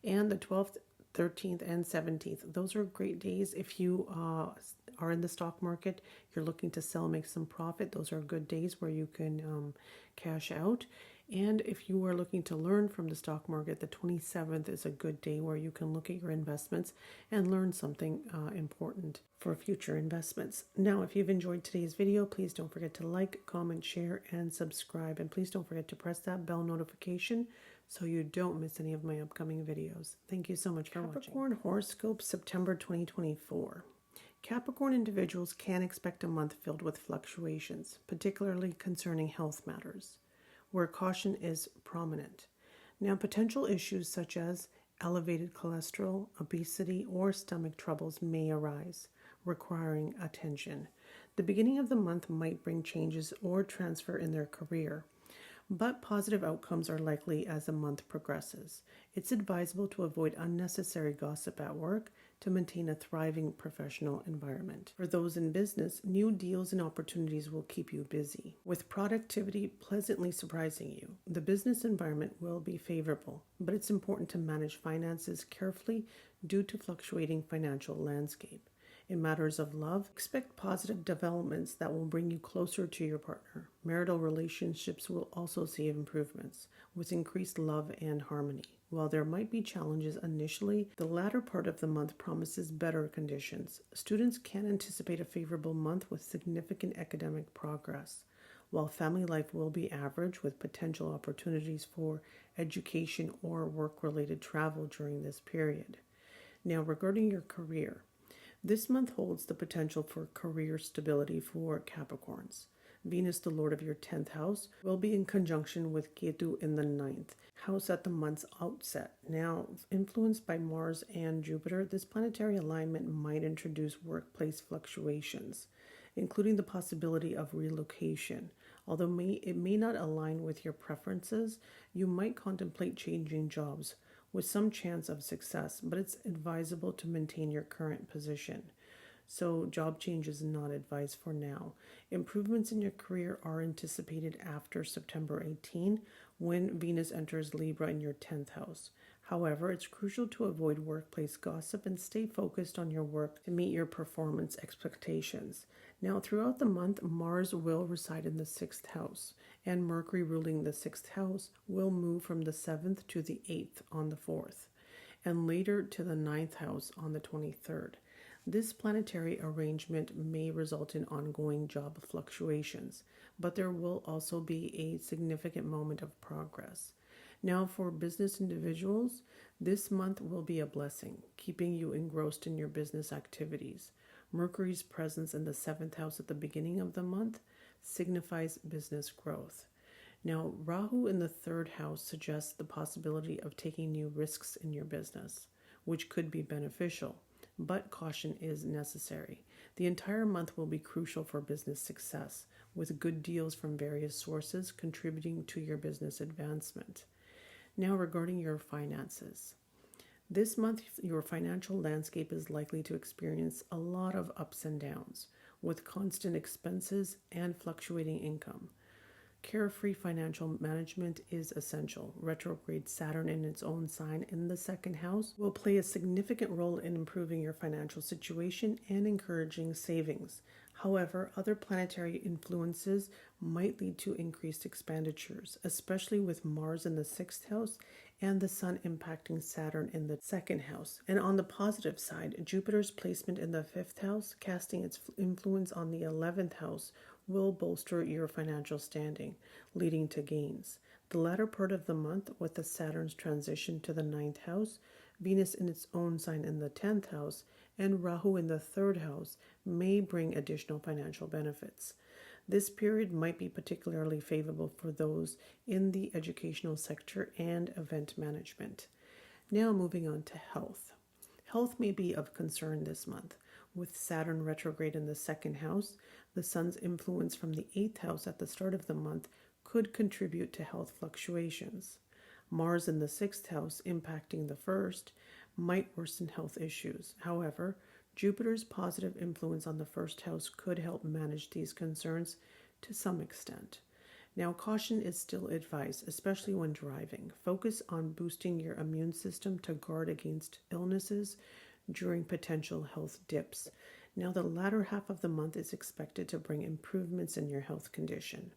And the 12th, 13th, and 17th. Those are great days if you are in the stock market, you're looking to sell, make some profit. Those are good days where you can cash out. And if you are looking to learn from the stock market, the 27th is a good day where you can look at your investments and learn something important for future investments. Now, if you've enjoyed today's video, please don't forget to like, comment, share, and subscribe. And please don't forget to press that bell notification so you don't miss any of my upcoming videos. Thank you so much for watching. Capricorn Horoscope, September 2024. Capricorn individuals can expect a month filled with fluctuations, particularly concerning health matters, where caution is prominent. Now, potential issues such as elevated cholesterol, obesity, or stomach troubles may arise, requiring attention. The beginning of the month might bring changes or transfer in their career, but positive outcomes are likely as the month progresses. It's advisable to avoid unnecessary gossip at work to maintain a thriving professional environment. For those in business, new deals and opportunities will keep you busy, with productivity pleasantly surprising you. The business environment will be favorable, but it's important to manage finances carefully due to fluctuating financial landscape. In matters of love, expect positive developments that will bring you closer to your partner. Marital relationships will also see improvements, with increased love and harmony. While there might be challenges initially, the latter part of the month promises better conditions. Students can anticipate a favorable month with significant academic progress, while family life will be average with potential opportunities for education or work-related travel during this period. Now, regarding your career, this month holds the potential for career stability for Capricorns. Venus, the Lord of your 10th house, will be in conjunction with Ketu in the 9th house at the month's outset. Now, influenced by Mars and Jupiter, this planetary alignment might introduce workplace fluctuations, including the possibility of relocation. Although it may not align with your preferences, you might contemplate changing jobs with some chance of success, but it's advisable to maintain your current position. so job change is not advised for now. Improvements in your career are anticipated after September 18, when Venus enters Libra in your 10th house. However, it's crucial to avoid workplace gossip and stay focused on your work to meet your performance expectations. Now, throughout the month, Mars will reside in the 6th house, and Mercury, ruling the 6th house, will move from the 7th to the 8th on the 4th, and later to the 9th house on the 23rd. This planetary arrangement may result in ongoing job fluctuations, but there will also be a significant moment of progress. Now, for business individuals, this month will be a blessing, keeping you engrossed in your business activities. Mercury's presence in the 7th house at the beginning of the month signifies business growth. Now, Rahu in the 3rd house suggests the possibility of taking new risks in your business, which could be beneficial, but caution is necessary. The entire month will be crucial for business success, with good deals from various sources contributing to your business advancement. Now, regarding your finances. This month, your financial landscape is likely to experience a lot of ups and downs, with constant expenses and fluctuating income. Carefree financial management is essential. Retrograde Saturn in its own sign in the 2nd house will play a significant role in improving your financial situation and encouraging savings. However, other planetary influences might lead to increased expenditures, especially with Mars in the 6th house and the Sun impacting Saturn in the 2nd house. And on the positive side, Jupiter's placement in the 5th house, casting its influence on the 11th house, will bolster your financial standing, leading to gains. The latter part of the month, with the Saturn's transition to the 9th house, Venus in its own sign in the 10th house, and Rahu in the 3rd house, may bring additional financial benefits. This period might be particularly favorable for those in the educational sector and event management. Now, moving on to health. Health may be of concern this month. With Saturn retrograde in the 2nd house, the Sun's influence from the 8th house at the start of the month could contribute to health fluctuations. Mars in the 6th house, impacting the 1st, might worsen health issues. However, Jupiter's positive influence on the 1st house could help manage these concerns to some extent. Now, caution is still advised, especially when driving. Focus on boosting your immune system to guard against illnesses during potential health dips. Now, the latter half of the month is expected to bring improvements in your health condition.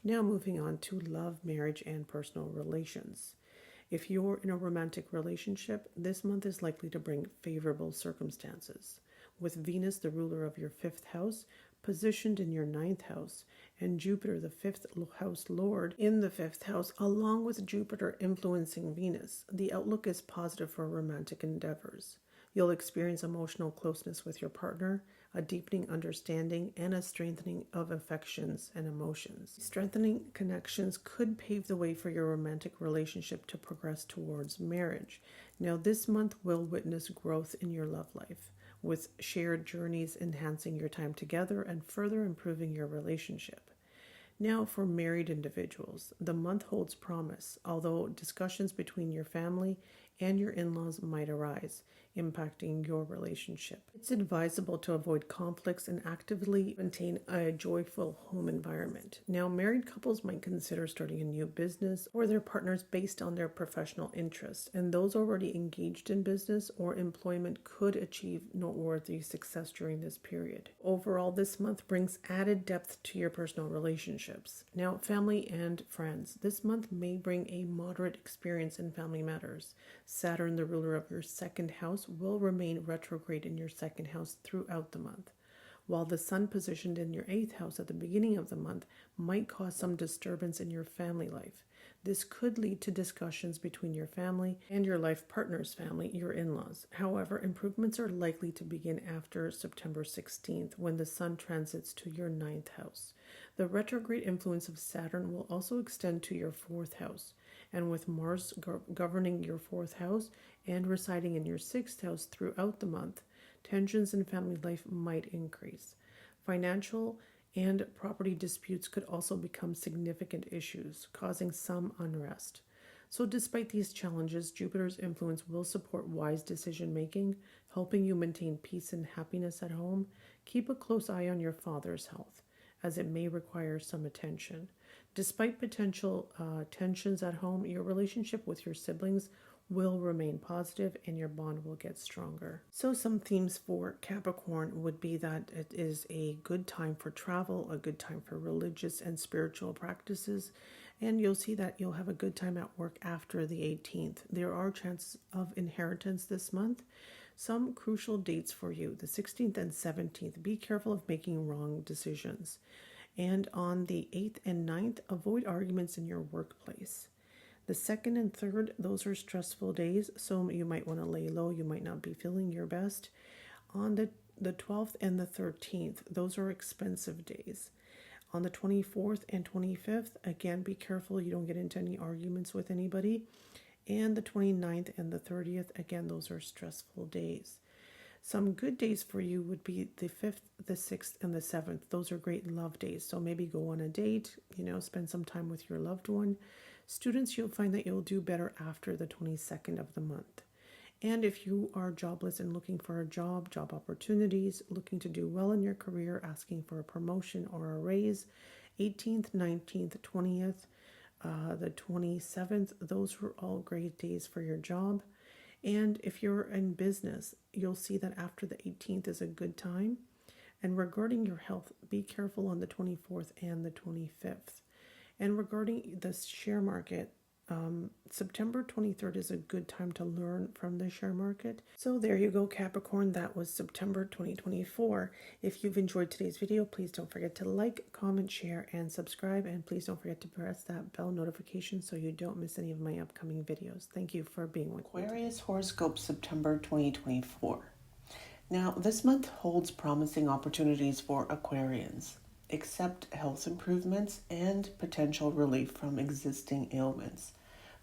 Now, moving on to love, marriage, and personal relations. If you're in a romantic relationship, this month is likely to bring favorable circumstances. With Venus, the ruler of your 5th house, positioned in your 9th house, and Jupiter, the 5th house lord, in the 5th house, along with Jupiter influencing Venus, the outlook is positive for romantic endeavors. You'll experience emotional closeness with your partner, a deepening understanding, and a strengthening of affections and emotions. Strengthening connections could pave the way for your romantic relationship to progress towards marriage. Now, this month will witness growth in your love life, with shared journeys enhancing your time together and further improving your relationship. Now, for married individuals, the month holds promise, although discussions between your family and your in-laws might arise, impacting your relationship. It's advisable to avoid conflicts and actively maintain a joyful home environment. Now, married couples might consider starting a new business or their partners based on their professional interests, and those already engaged in business or employment could achieve noteworthy success during this period. Overall, this month brings added depth to your personal relationships. Now, family and friends. This month may bring a moderate experience in family matters. Saturn, the ruler of your 2nd house, will remain retrograde in your 2nd house throughout the month, while the Sun positioned in your 8th house at the beginning of the month might cause some disturbance in your family life. This could lead to discussions between your family and your life partner's family, your in-laws. However, improvements are likely to begin after September 16th, when the Sun transits to your 9th house. The retrograde influence of Saturn will also extend to your 4th house, and with Mars governing your 4th house and residing in your 6th house throughout the month, tensions in family life might increase. Financial and property disputes could also become significant issues, causing some unrest. So despite these challenges, Jupiter's influence will support wise decision making, helping you maintain peace and happiness at home. Keep a close eye on your father's health, as it may require some attention. Despite potential tensions at home, your relationship with your siblings will remain positive and your bond will get stronger. So some themes for Capricorn would be that it is a good time for travel, a good time for religious and spiritual practices, and you'll see that you'll have a good time at work after the 18th. There are chances of inheritance this month. Some crucial dates for you, the 16th and 17th. Be careful of making wrong decisions. And on the 8th and 9th, avoid arguments in your workplace. The 2nd and 3rd, those are stressful days, so you might want to lay low. You might not be feeling your best. On the 12th and the 13th, those are expensive days. On the 24th and 25th, again, be careful you don't get into any arguments with anybody. And the 29th and the 30th, again, those are stressful days. Some good days for you would be the 5th, the 6th, and the 7th. Those are great love days. So maybe go on a date, spend some time with your loved one. Students, you'll find that you'll do better after the 22nd of the month. And if you are jobless and looking for a job opportunities, looking to do well in your career, asking for a promotion or a raise, 18th, 19th, 20th, the 27th, those were all great days for your job. And if you're in business, you'll see that after the 18th is a good time. And regarding your health, be careful on the 24th and the 25th. And regarding the share market, September 23rd is a good time to learn from the share market. So there you go, Capricorn. That was September 2024. If you've enjoyed today's video, please don't forget to like, comment, share, and subscribe. And please don't forget to press that bell notification so you don't miss any of my upcoming videos. Thank you for being with me. Aquarius Horoscope September 2024. Now, this month holds promising opportunities for Aquarians. Accept health improvements and potential relief from existing ailments.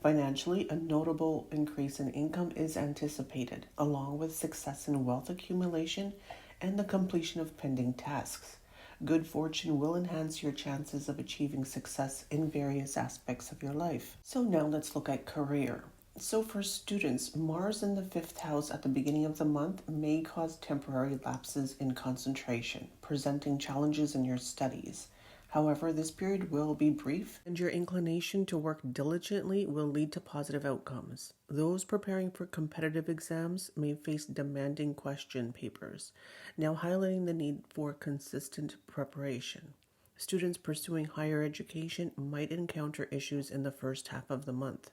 Financially, a notable increase in income is anticipated, along with success in wealth accumulation and the completion of pending tasks. Good fortune will enhance your chances of achieving success in various aspects of your life. So now let's look at career. So for students, Mars in the 5th house at the beginning of the month may cause temporary lapses in concentration, presenting challenges in your studies. However, this period will be brief, and your inclination to work diligently will lead to positive outcomes. Those preparing for competitive exams may face demanding question papers, now highlighting the need for consistent preparation. Students pursuing higher education might encounter issues in the first half of the month,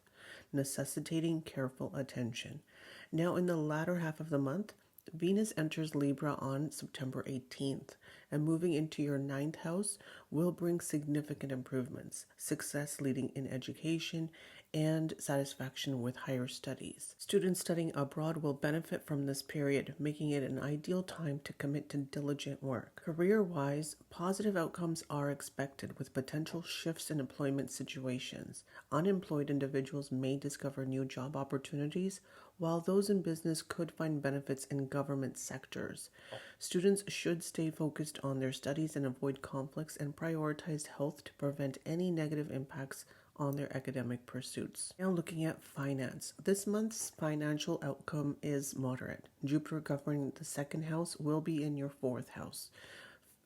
necessitating careful attention. Now, in the latter half of the month, Venus enters Libra on September 18th, and moving into your 9th house will bring significant improvements, success leading in education, and satisfaction with higher studies. Students studying abroad will benefit from this period, making it an ideal time to commit to diligent work. Career-wise, positive outcomes are expected with potential shifts in employment situations. Unemployed individuals may discover new job opportunities, while those in business could find benefits in government sectors. Students should stay focused on their studies and avoid conflicts and prioritize health to prevent any negative impacts on their academic pursuits. Now looking at finance. This month's financial outcome is moderate. Jupiter governing the 2nd house will be in your 4th house,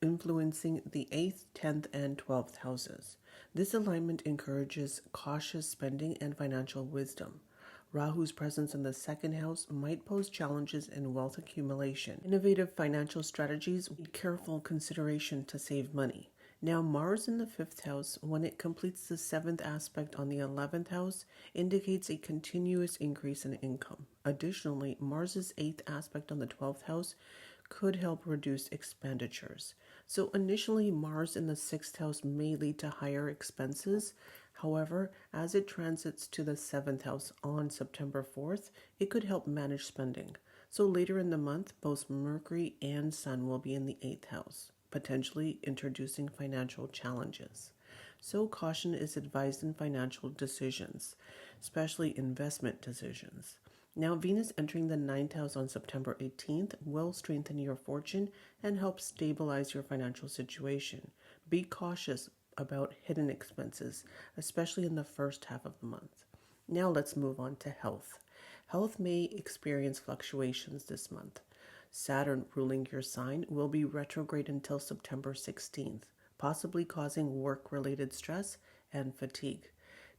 influencing the 8th, 10th, and 12th houses. This alignment encourages cautious spending and financial wisdom. Rahu's presence in the 2nd house might pose challenges in wealth accumulation. Innovative financial strategies need careful consideration to save money. Now, Mars in the 5th house, when it completes the 7th aspect on the 11th house, indicates a continuous increase in income. Additionally, Mars's 8th aspect on the 12th house could help reduce expenditures. So initially, Mars in the 6th house may lead to higher expenses. However, as it transits to the 7th house on September 4th, it could help manage spending. So later in the month, both Mercury and Sun will be in the 8th house, potentially introducing financial challenges. So caution is advised in financial decisions, especially investment decisions. Now, Venus entering the 9th house on September 18th will strengthen your fortune and help stabilize your financial situation. Be cautious about hidden expenses, especially in the first half of the month. Now let's move on to health. Health may experience fluctuations this month. Saturn, ruling your sign, will be retrograde until September 16th, possibly causing work-related stress and fatigue.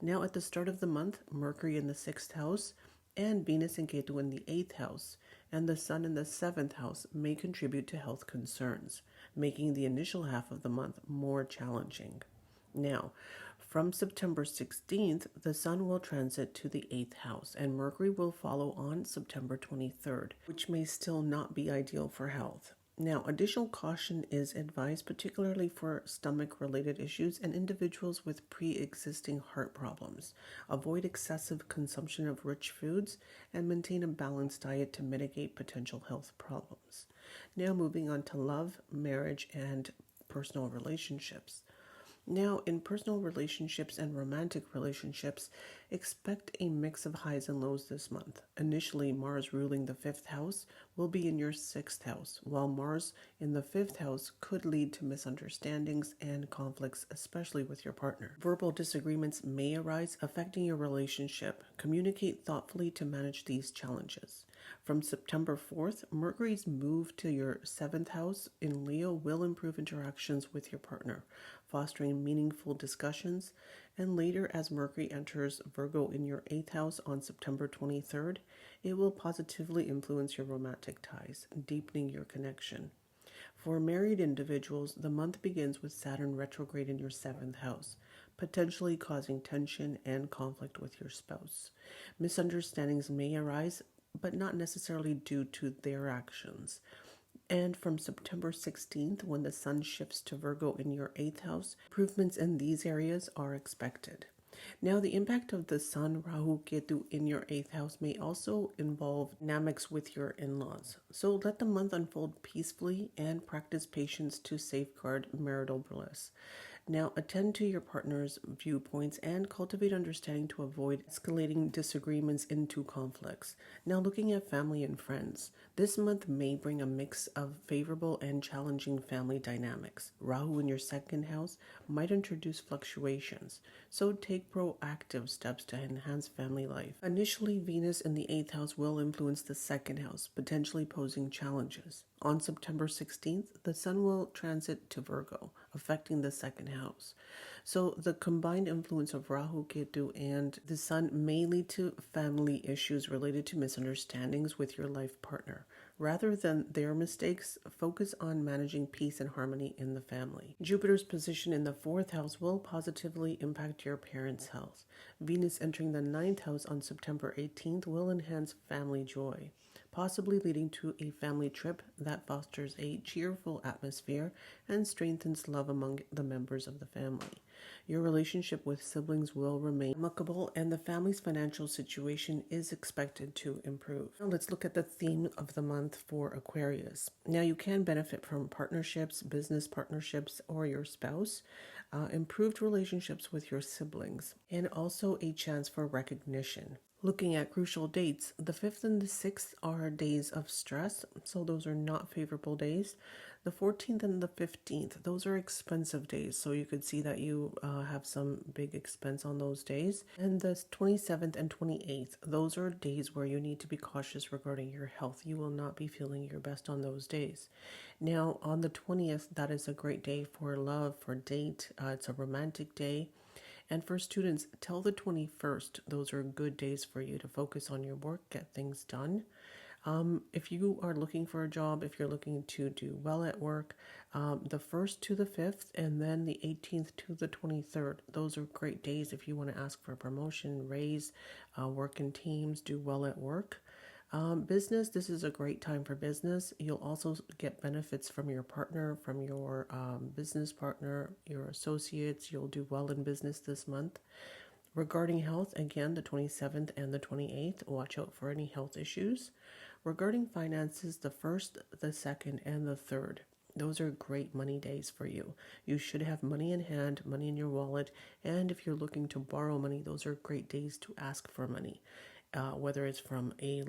Now at the start of the month, Mercury in the 6th house and Venus and Ketu in the 8th house and the Sun in the 7th house may contribute to health concerns, making the initial half of the month more challenging. Now, from September 16th, the Sun will transit to the 8th house and Mercury will follow on September 23rd, which may still not be ideal for health. Now, additional caution is advised, particularly for stomach-related issues and individuals with pre-existing heart problems. Avoid excessive consumption of rich foods and maintain a balanced diet to mitigate potential health problems. Now, moving on to love, marriage, and personal relationships. Now, in personal relationships and romantic relationships, expect a mix of highs and lows this month. Initially, Mars ruling the 5th house will be in your 6th house, while Mars in the 5th house could lead to misunderstandings and conflicts, especially with your partner. Verbal disagreements may arise, affecting your relationship. Communicate thoughtfully to manage these challenges. From September 4th, Mercury's move to your 7th house in Leo will improve interactions with your partner, fostering meaningful discussions. And later, as Mercury enters Virgo in your 8th house on September 23rd, it will positively influence your romantic ties, deepening your connection. For married individuals, the month begins with Saturn retrograde in your 7th house, potentially causing tension and conflict with your spouse. Misunderstandings may arise, but not necessarily due to their actions. And from September 16th, when the Sun shifts to Virgo in your 8th house, improvements in these areas are expected. Now, the impact of the Sun, Rahu, Ketu in your 8th house may also involve dynamics with your in-laws. So let the month unfold peacefully and practice patience to safeguard marital bliss. Now, attend to your partner's viewpoints and cultivate understanding to avoid escalating disagreements into conflicts. Now, looking at family and friends, this month may bring a mix of favorable and challenging family dynamics. Rahu in your 2nd house might introduce fluctuations, so take proactive steps to enhance family life. Initially, Venus in the 8th house will influence the 2nd house, potentially posing challenges. On September 16th, the Sun will transit to Virgo, affecting the 2nd house. So the combined influence of Rahu, Ketu, and the Sun may lead to family issues related to misunderstandings with your life partner. Rather than their mistakes, focus on managing peace and harmony in the family. Jupiter's position in the 4th house will positively impact your parents' health. Venus entering the 9th house on September 18th will enhance family joy, possibly leading to a family trip that fosters a cheerful atmosphere and strengthens love among the members of the family. Your relationship with siblings will remain amicable and the family's financial situation is expected to improve. Now let's look at the theme of the month for Aquarius. Now you can benefit from partnerships, business partnerships, or your spouse, improved relationships with your siblings, and also a chance for recognition. Looking at crucial dates, the 5th and the 6th are days of stress, so those are not favorable days. The 14th and the 15th, those are expensive days, so you could see that you have some big expense on those days. And the 27th and 28th, those are days where you need to be cautious regarding your health. You will not be feeling your best on those days. Now, on the 20th, that is a great day for love, for date. It's a romantic day. And for students, till the 21st, those are good days for you to focus on your work, get things done. If you are looking for a job, if you're looking to do well at work, the 1st to the 5th, and then the 18th to the 23rd, those are great days if you want to ask for a promotion, raise, work in teams, do well at work. Business, this is a great time for business. You'll also get benefits from your partner, from your business partner, your associates. You'll do well in business this month. Regarding health, again, the 27th and the 28th, watch out for any health issues. Regarding finances, the 1st, the 2nd, and the 3rd, those are great money days for you. You should have money in hand, money in your wallet, and if you're looking to borrow money, those are great days to ask for money. Whether it's from a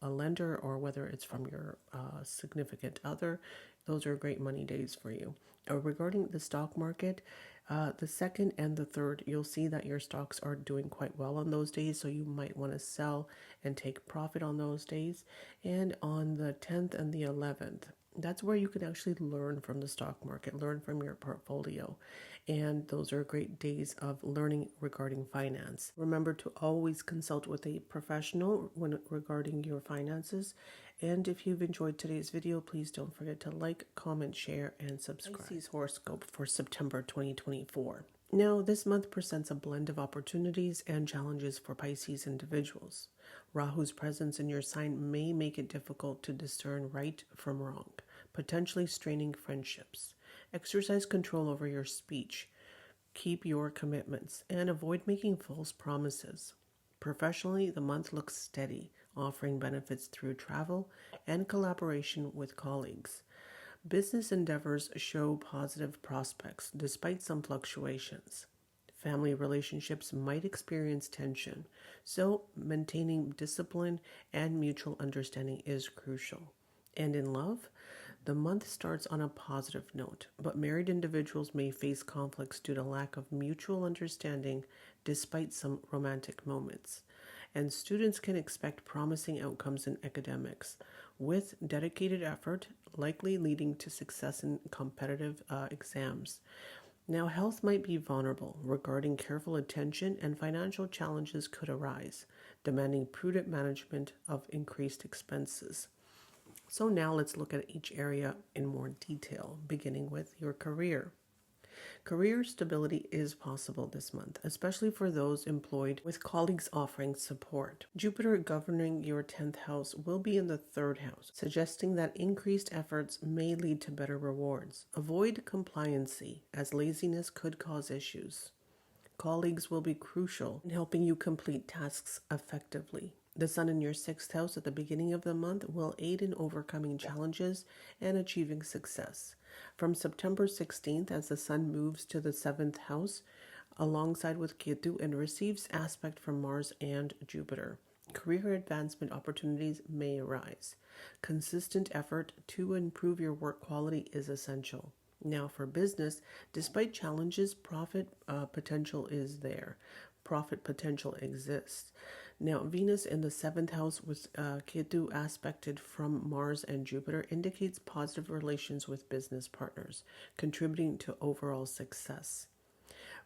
lender or whether it's from your significant other, those are great money days for you. Regarding the stock market, The second and the third, you'll see that your stocks are doing quite well on those days, so you might want to sell and take profit on those days. And on the 10th and the 11th, that's where you can actually learn from the stock market, learn from your portfolio. And those are great days of learning regarding finance. Remember to always consult with a professional when regarding your finances. And if you've enjoyed today's video, please don't forget to like, comment, share, and subscribe. Pisces horoscope for September 2024. Now, this month presents a blend of opportunities and challenges for Pisces individuals. Rahu's presence in your sign may make it difficult to discern right from wrong, potentially straining friendships. Exercise control over your speech. Keep your commitments and avoid making false promises. Professionally, the month looks steady, offering benefits through travel and collaboration with colleagues. Business endeavors show positive prospects despite some fluctuations. Family relationships might experience tension, so maintaining discipline and mutual understanding is crucial. And in love, the month starts on a positive note, but married individuals may face conflicts due to lack of mutual understanding despite some romantic moments. And students can expect promising outcomes in academics, with dedicated effort likely leading to success in competitive exams. Now, health might be vulnerable regarding careful attention, and financial challenges could arise, demanding prudent management of increased expenses. So now let's look at each area in more detail, beginning with your career. Career stability is possible this month, especially for those employed with colleagues offering support. Jupiter governing your 10th house will be in the 3rd house, suggesting that increased efforts may lead to better rewards. Avoid compliancy, as laziness could cause issues. Colleagues will be crucial in helping you complete tasks effectively. The sun in your 6th house at the beginning of the month will aid in overcoming challenges and achieving success. From September 16th, as the sun moves to the 7th house, alongside with Ketu and receives aspect from Mars and Jupiter, career advancement opportunities may arise. Consistent effort to improve your work quality is essential. Now for business, despite challenges, profit potential is there. Profit potential exists. Now, Venus in the 7th house with Ketu aspected from Mars and Jupiter indicates positive relations with business partners, contributing to overall success.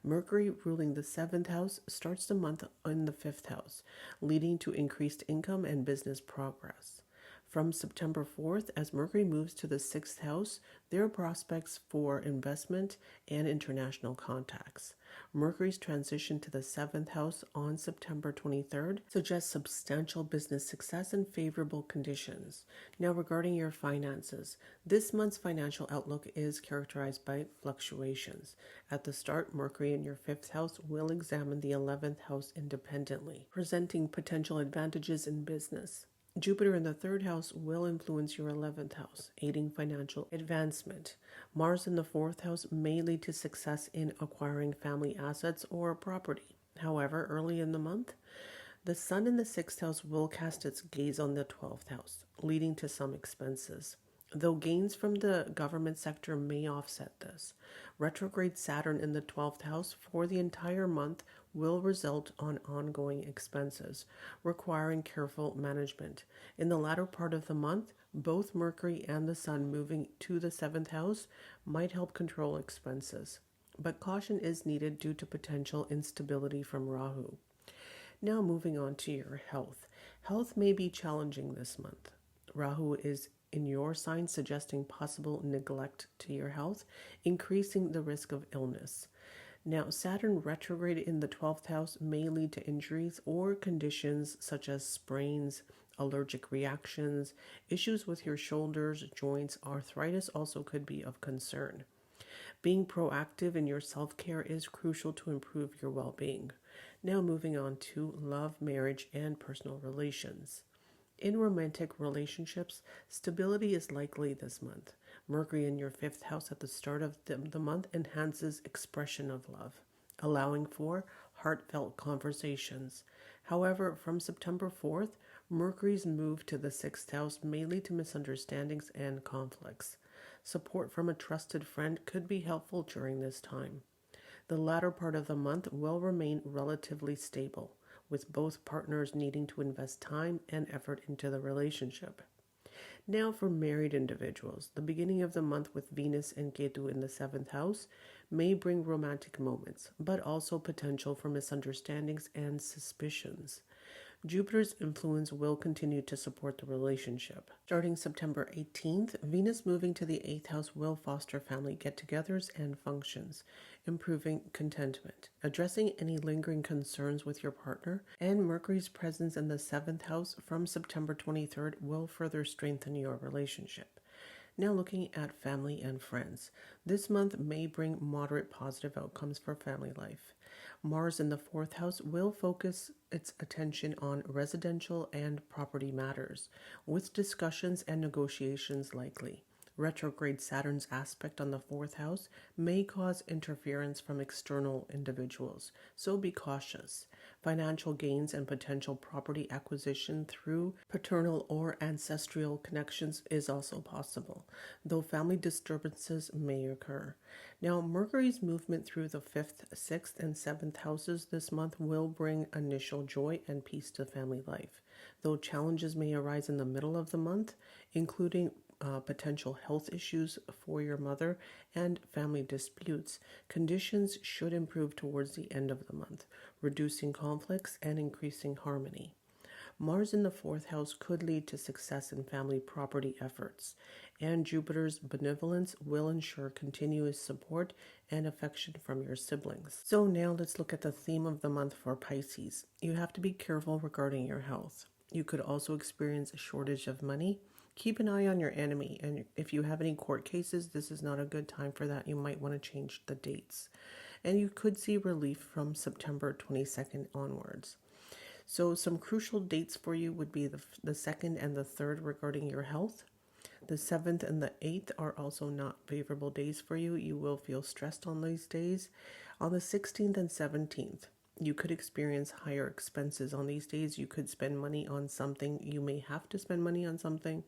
Mercury ruling the 7th house starts the month in the 5th house, leading to increased income and business progress. From September 4th, as Mercury moves to the 6th house, there are prospects for investment and international contacts. Mercury's transition to the 7th house on September 23rd suggests substantial business success and favorable conditions. Now, regarding your finances, this month's financial outlook is characterized by fluctuations. At the start, Mercury in your 5th house will examine the 11th house independently, presenting potential advantages in business. Jupiter in the 3rd house will influence your 11th house, aiding financial advancement. Mars in the 4th house may lead to success in acquiring family assets or property. However, early in the month, the sun in the 6th house will cast its gaze on the 12th house, leading to some expenses. Though gains from the government sector may offset this, retrograde Saturn in the 12th house for the entire month will result on ongoing expenses, requiring careful management. In the latter part of the month, both Mercury and the Sun moving to the 7th house might help control expenses, but caution is needed due to potential instability from Rahu. Now moving on to your health. Health may be challenging this month. Rahu is in your sign, suggesting possible neglect to your health, increasing the risk of illness. Now, Saturn retrograde in the 12th house may lead to injuries or conditions such as sprains, allergic reactions, issues with your shoulders, joints, arthritis also could be of concern. Being proactive in your self-care is crucial to improve your well-being. Now moving on to love, marriage, and personal relations. In romantic relationships, stability is likely this month. Mercury in your 5th house at the start of the month enhances expression of love, allowing for heartfelt conversations. However, from September 4th, Mercury's move to the 6th house may lead to misunderstandings and conflicts. Support from a trusted friend could be helpful during this time. The latter part of the month will remain relatively stable, with both partners needing to invest time and effort into the relationship. Now, for married individuals, the beginning of the month with Venus and Ketu in the 7th house may bring romantic moments, but also potential for misunderstandings and suspicions. Jupiter's influence will continue to support the relationship. Starting September 18th, Venus moving to the 8th house will foster family get togethers and functions, improving contentment, addressing any lingering concerns with your partner, and Mercury's presence in the 7th house from September 23rd will further strengthen your relationship. Now, looking at family and friends. This month may bring moderate positive outcomes for family life. Mars in the 4th house will focus its attention on residential and property matters, with discussions and negotiations likely. Retrograde Saturn's aspect on the 4th house may cause interference from external individuals, so be cautious. Financial gains and potential property acquisition through paternal or ancestral connections is also possible, though family disturbances may occur. Now, Mercury's movement through the 5th, 6th, and 7th houses this month will bring initial joy and peace to family life, though challenges may arise in the middle of the month, including potential health issues for your mother and family disputes. Conditions should improve towards the end of the month, reducing conflicts and increasing harmony. Mars in the 4th house could lead to success in family property efforts, and Jupiter's benevolence will ensure continuous support and affection from your siblings. So now let's look at the theme of the month for Pisces. You have to be careful regarding your health. You could also experience a shortage of money. Keep an eye on your enemy, and if you have any court cases, this is not a good time for that. You might want to change the dates. And you could see relief from September 22nd onwards. So some crucial dates for you would be the 2nd and the 3rd regarding your health. The 7th and the 8th are also not favorable days for you. You will feel stressed on these days. On the 16th and 17th, you could experience higher expenses on these days. You could spend money on something. You may have to spend money on something.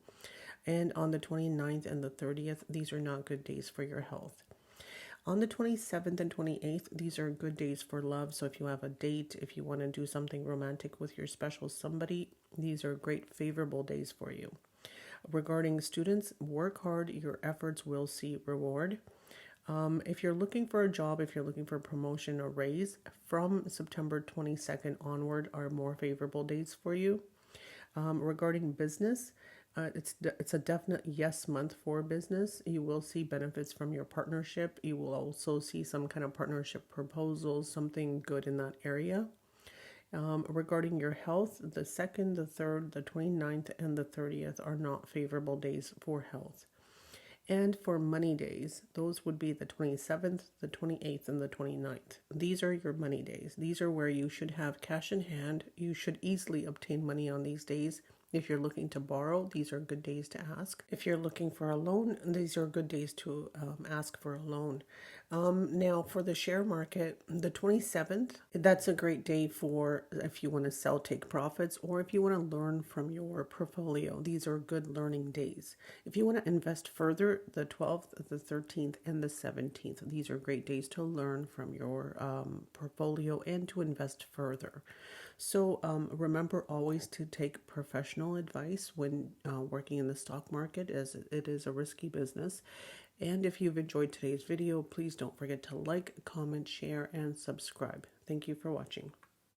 And on the 29th and the 30th, these are not good days for your health. On the 27th and 28th, these are good days for love. So if you have a date, if you want to do something romantic with your special somebody, these are great favorable days for you. Regarding students, work hard. Your efforts will see reward. If you're looking for a job, if you're looking for a promotion or raise, from September 22nd onward are more favorable days for you. Regarding business, it's a definite yes month for business. You will see benefits from your partnership. You will also see some kind of partnership proposals, something good in that area. Regarding your health, the 2nd, the 3rd, the 29th, and the 30th are not favorable days for health. And for money days, those would be the 27th, the 28th, and the 29th. These are your money days. These are where you should have cash in hand. You should easily obtain money on these days. If you're looking to borrow, these are good days to ask. If you're looking for a loan, these are good days to ask for a loan. Now, for the share market, the 27th, that's a great day for if you want to sell, take profits, or if you want to learn from your portfolio. These are good learning days. If you want to invest further, the 12th, the 13th, and the 17th, these are great days to learn from your portfolio and to invest further. So remember always to take professional advice when working in the stock market, as it is a risky business. And if you've enjoyed today's video, please don't forget to like, comment, share, and subscribe. Thank you for watching.